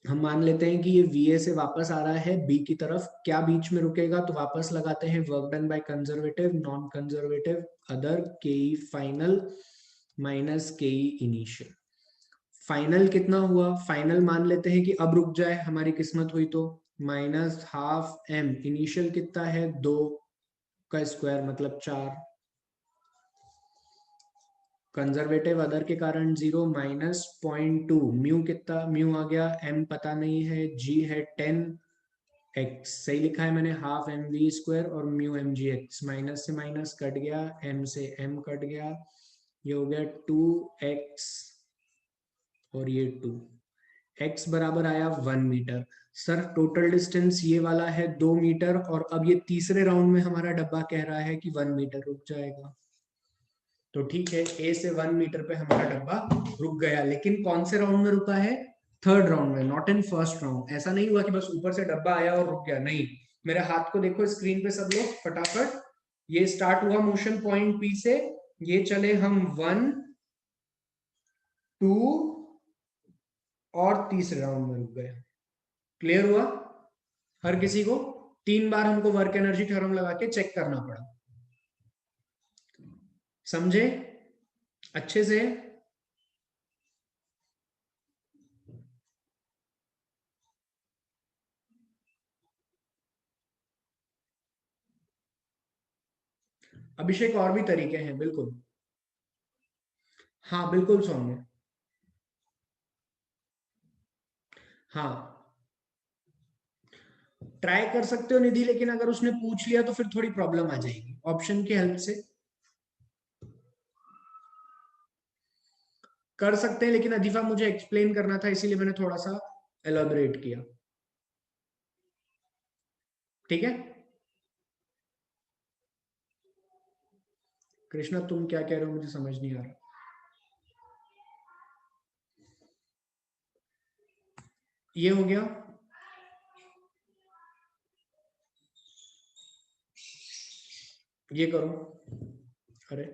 हम मान लेते हैं कि ये वीए से वापस आ रहा है बी की तरफ। क्या बीच में रुकेगा, तो वापस लगाते हैं work done by conservative, non conservative, other, के E final minus K E initial. Final कितना हुआ, फाइनल मान लेते हैं कि अब रुक जाए, हमारी किस्मत हुई तो -12 एम। इनिशियल कितना है, 2 का स्क्वायर मतलब 4। कंजर्वेटिव अदर के कारण 0, -0.2। म्यू कितना, म्यू आ गया, एम पता नहीं है, जी है 10 एक्स, सही लिखा है मैंने, हाफ एम वी स्क्वायर, और mu M g x, minus से माइनस कट गया, एम से एम कट गया, ये हो गया 2x, और ये 2 x बराबर आया 1 मीटर। सर टोटल डिस्टेंस ये वाला है 2 मीटर, और अब ये तीसरे राउंड में हमारा डब्बा कह रहा है कि 1 मीटर रुक जाएगा। तो ठीक है, ए से 1 मीटर पे हमारा डब्बा रुक गया, लेकिन कौन से राउंड में रुका है, थर्ड राउंड में, नॉट इन फर्स्ट राउंड। ऐसा नहीं हुआ कि बस ऊपर से डब्बा आया और रुक गया, नहीं। मेरे हाथ को देखो स्क्रीन पे सब लोग फटाफट। ये स्टार्ट हुआ मोशन पॉइंट पी से, ये चले हम 1 2 और तीसरे राउंड में रुक गए। क्लियर हुआ हर किसी को? 3 बार हमको वर्क एनर्जी थ्योरम लगा के चेक करना पड़ा। समझे अच्छे से? अभिषेक और भी तरीके हैं, बिल्कुल। हाँ बिल्कुल सौम्य। हाँ ट्राई कर सकते हो निधि, लेकिन अगर उसने पूछ लिया तो फिर थोड़ी प्रॉब्लम आ जाएगी ऑप्शन की हेल्प से। कर सकते हैं, लेकिन अजीफा मुझे एक्सप्लेन करना था, इसीलिए मैंने थोड़ा सा एलाबोरेट किया। ठीक है कृष्णा, तुम क्या कह रहे हो मुझे समझ नहीं आ रहा। ये हो गया। ये करो। अरे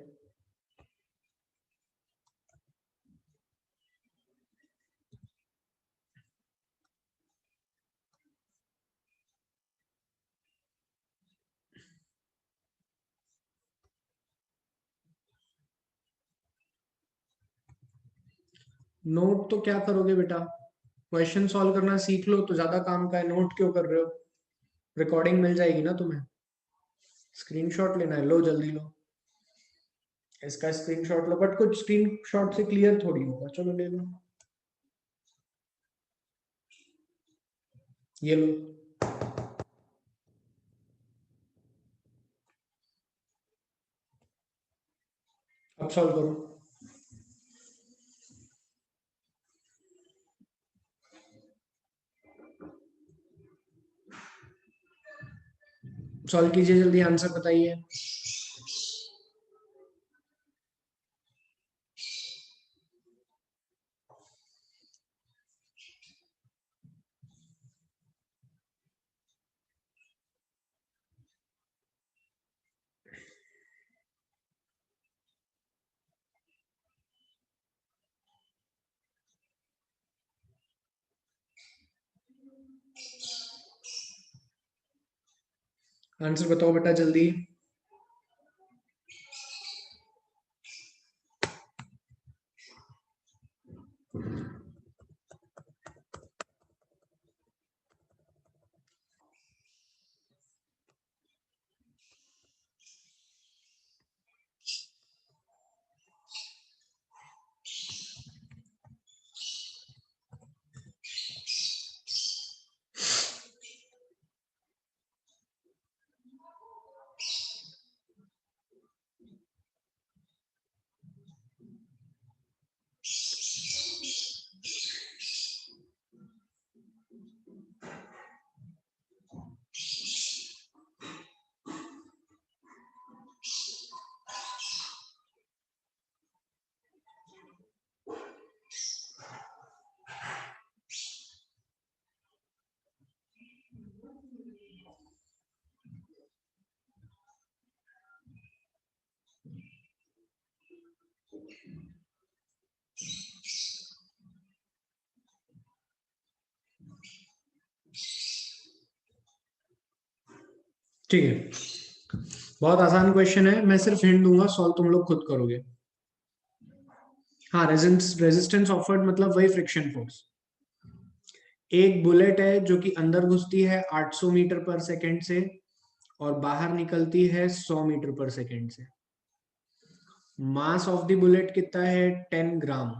नोट तो क्या करोगे बेटा, क्वेश्चन सॉल्व करना सीख लो तो ज्यादा काम का है, नोट क्यों कर रहे हो? रिकॉर्डिंग मिल जाएगी ना तुम्हें। स्क्रीनशॉट लेना है, लो जल्दी लो, इसका स्क्रीनशॉट लो, बट कुछ स्क्रीनशॉट से क्लियर थोड़ी होगा, चलो ले लो। ये लो, अब सॉल्व करो। सॉल्व कीजिए जल्दी, आंसर बताइए। आंसर बताओ बेटा जल्दी। ठीक है, बहुत आसान क्वेश्चन है, मैं सिर्फ हिंट दूंगा, सॉल्व तुम लोग खुद करोगे। हाँ, रेजिस्टेंस ऑफर्ड मतलब वही फ्रिक्शन फोर्स। एक बुलेट है जो कि अंदर घुसती है 800 मीटर पर सेकंड से और बाहर निकलती है 100 मीटर पर सेकंड से। मास ऑफ द बुलेट कितना है? 10 ग्राम,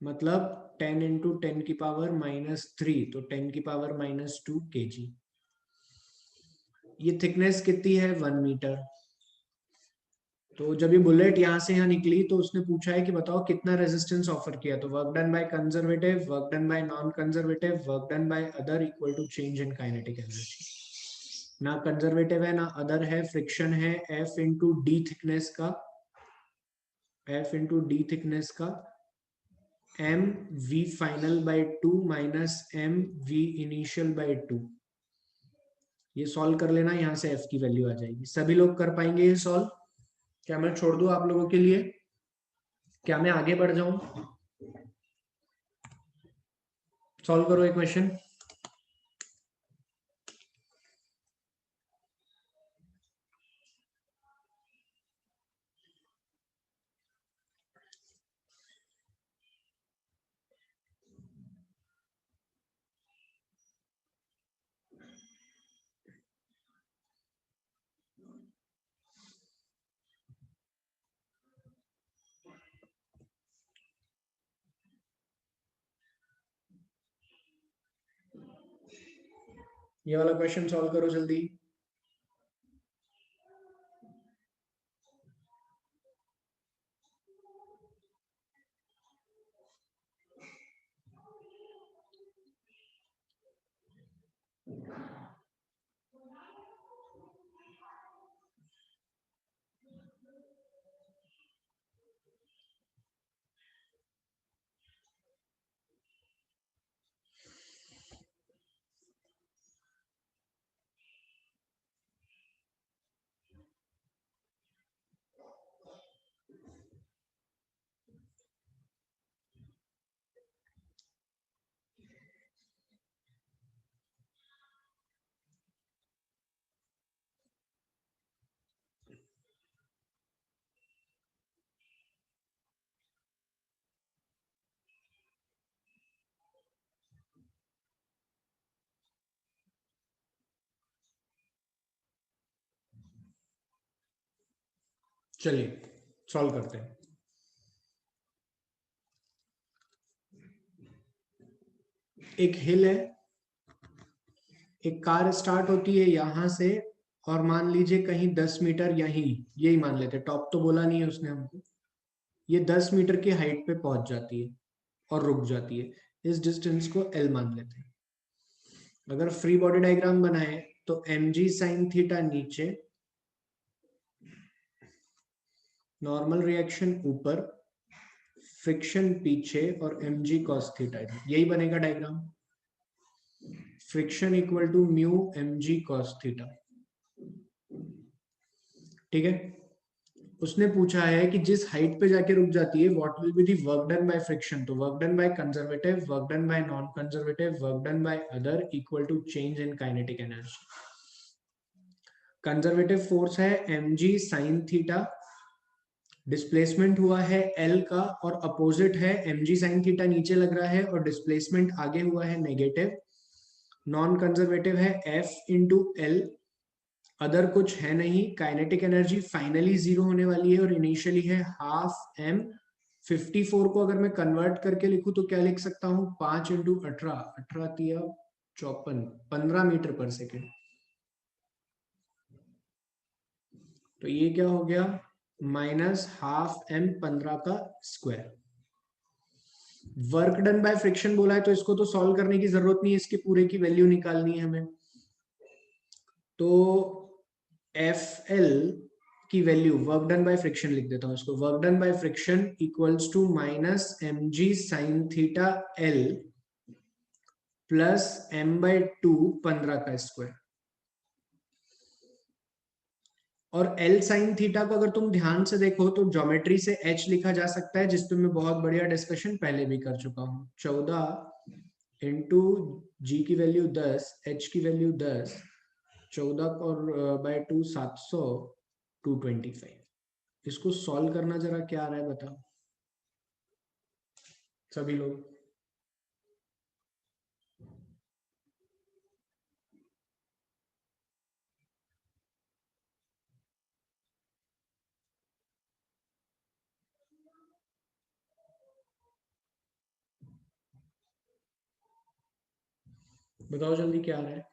मतलब 10 × 10⁻³ तो 10⁻²kg। ये थिकनेस कितनी है? 1 मीटर। तो जब ये बुलेट यहाँ से यहाँ निकली तो उसने पूछा है कि बताओ कितना रेजिस्टेंस ऑफर किया, तो work done by conservative, work done by non conservative, work done by other equal to change in kinetic energy. ना कंजर्वेटिव है ना अदर है, फ्रिक्शन है, एफ इंटू डी थिकनेस का, m v final by 2 minus m v initial by 2। ये solve कर लेना, यहाँ से एफ की वैल्यू आ जाएगी। सभी लोग कर पाएंगे ये सॉल्व? क्या मैं छोड़ दूं आप लोगों के लिए? क्या मैं आगे बढ़ जाऊं? सॉल्व करो एक क्वेश्चन। ये वाला क्वेश्चन सॉल्व करो जल्दी। चलिए सॉल्व करते हैं। एक हिल है, एक कार स्टार्ट होती है यहां से, और मान लीजिए कहीं 10 मीटर यहीं, यही मान लेते, टॉप तो बोला नहीं है उसने हमको, ये 10 मीटर की हाइट पे पहुंच जाती है और रुक जाती है। इस डिस्टेंस को एल मान लेते हैं। अगर फ्री बॉडी डायग्राम बनाए तो एम जी साइन थीटा नीचे, नॉर्मल रिएक्शन ऊपर, फ्रिक्शन पीछे, और एम जी कॉस थीटा, यही बनेगा diagram. Friction equal to mu M g cos theta. ठीक है, उसने पूछा है कि जिस हाइट पे जाके रुक जाती है what will be the work done by friction. तो work done by conservative, work done by non conservative, work done by other equal to change in kinetic energy. Conservative force है mg sin थीटा, डिस्प्लेसमेंट हुआ है L का, और opposite है mg sin theta नीचे लग रहा है और डिस्प्लेसमेंट आगे हुआ है नेगेटिव। नॉन कंजर्वेटिव है F इंटू एल, अदर कुछ है नहीं। काइनेटिक एनर्जी फाइनली जीरो होने वाली है और इनिशियली है हाफ m। 54 को अगर मैं कन्वर्ट करके लिखूं तो क्या लिख सकता हूं, 5 इंटू 18, 18 तिया 54, 15 मीटर पर सेकेंड। तो ये क्या हो गया, माइनस हाफ m 15 का square. Work done by friction बोला है तो इसको तो सॉल्व करने की जरूरत नहीं है, इसके पूरे की वैल्यू निकालनी है हमें। तो एफ एल की value, work done by friction लिख देता हूं इसको, work done by friction equals to minus m g sine theta L plus m by 2 15 का स्क्वायर। और L साइन थीटा को अगर तुम ध्यान से देखो तो ज्योमेट्री से H लिखा जा सकता है, जिसपे मैं बहुत बढ़िया डिस्कशन पहले भी कर चुका हूं। 14 इंटू जी की वैल्यू 10, H की वैल्यू 10, 14 और बाय 2 700, 225। इसको सॉल्व करना जरा क्या आ रहा है बताओ सभी लोग। बताओ जल्दी क्या आ रहा है।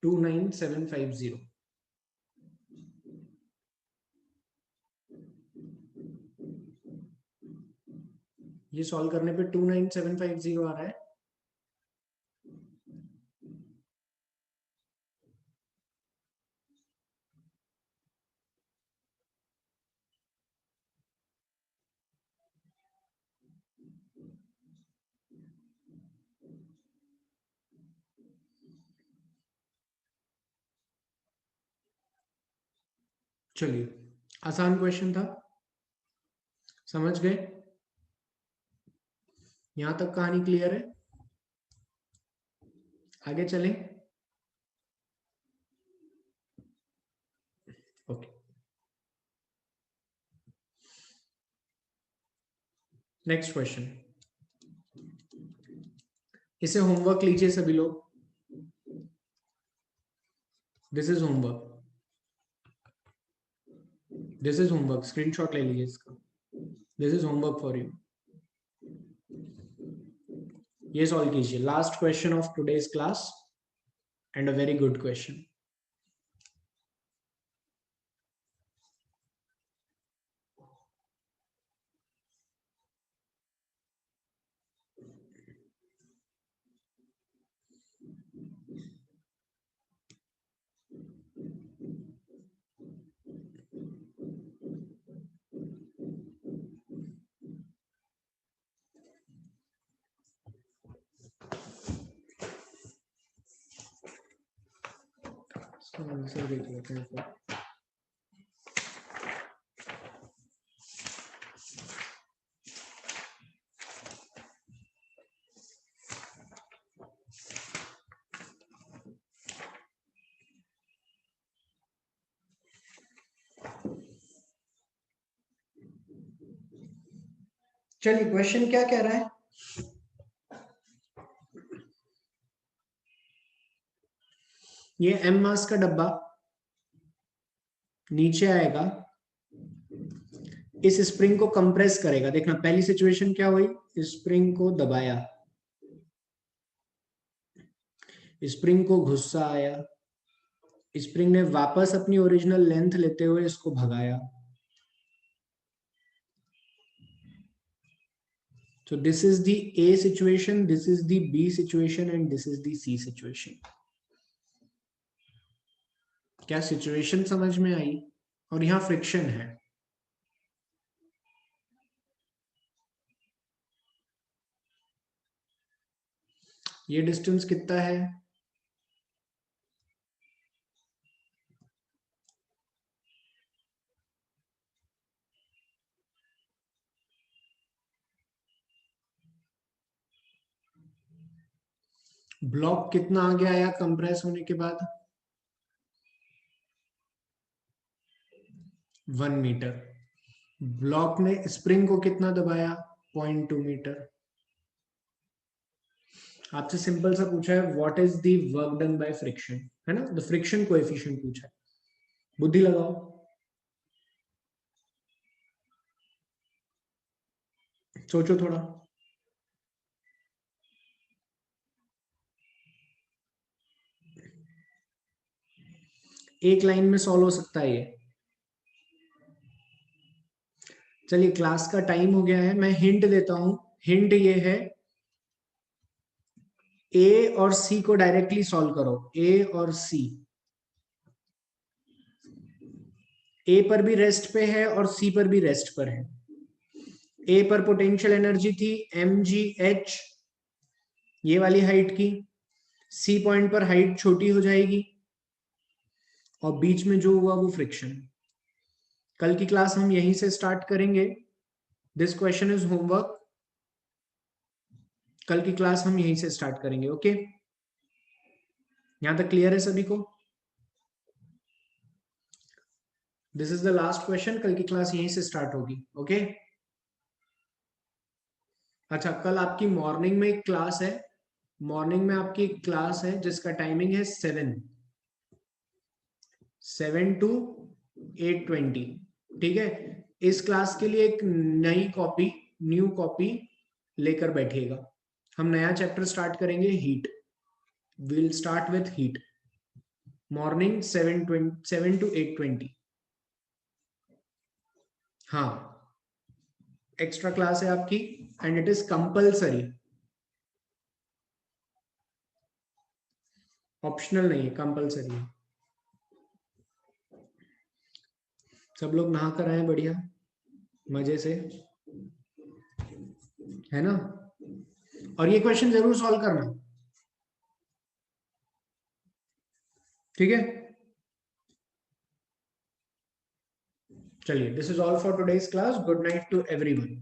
29750। ये सॉल्व करने पे 29750 आ रहा है। चलिए, आसान क्वेश्चन था, समझ गए। यहां तक कहानी क्लियर है, आगे चलें। Okay, next question. इसे होमवर्क लीजिए सभी लोग, this is homework, this is homework, screenshot ले लीजिए इसका, this is homework for you. ये सॉल्व कीजिए, last question of today's class and a very good question. Answer देख लेते हैं फिर। चलिए, क्वेश्चन क्या कह रहा है, ये एम मास का डब्बा नीचे आएगा, इस स्प्रिंग को कंप्रेस करेगा। देखना पहली सिचुएशन क्या हुई, स्प्रिंग को दबाया, स्प्रिंग को गुस्सा आया, स्प्रिंग ने वापस अपनी ओरिजिनल लेंथ लेते हुए इसको भगाया। So this is the A situation, this is the B situation and this is the C situation. क्या सिचुएशन समझ में आई? और यहाँ फ्रिक्शन है। ये डिस्टेंस कितना है? ब्लॉक कितना आगे आया कंप्रेस होने के बाद? 1 मीटर। ब्लॉक ने स्प्रिंग को कितना दबाया? 0.2 मीटर। आपसे सिंपल सा पूछा है what is the work done by friction, है ना, द फ्रिक्शन कोएफिशिएंट पूछा है। बुद्धि लगाओ। सोचो थोड़ा। एक लाइन में सॉल्व हो सकता है ये। चलिए क्लास का टाइम हो गया है, मैं हिंट देता हूं। हिंट ये है, ए और सी को डायरेक्टली सॉल्व करो। ए और सी, ए पर भी रेस्ट पे है और सी पर भी रेस्ट पर है। ए पर पोटेंशियल एनर्जी थी mgh, ये वाली हाइट की। सी पॉइंट पर हाइट छोटी हो जाएगी और बीच में जो हुआ वो फ्रिक्शन। कल की क्लास हम यहीं से स्टार्ट करेंगे। This question is homework. कल की क्लास हम यहीं से स्टार्ट करेंगे। ओके, यहां तक क्लियर है सभी को? This is the last question, कल की क्लास यहीं से स्टार्ट होगी। ओके अच्छा, कल आपकी मॉर्निंग में एक क्लास है। मॉर्निंग में आपकी एक क्लास है जिसका टाइमिंग है 7 टू 8:20। ठीक है, इस क्लास के लिए एक नई कॉपी, न्यू कॉपी लेकर बैठिएगा। हम नया चैप्टर स्टार्ट करेंगे, heat. Will start with heat. Morning 7 to 8:20। हाँ, एक्स्ट्रा क्लास है आपकी and it is compulsory, optional नहीं है, कंपल्सरी है। सब लोग नहा कर आए बढ़िया मजे से, है ना? और ये क्वेश्चन जरूर सॉल्व करना, ठीक है? चलिए, this is all for today's class. Good night to everyone.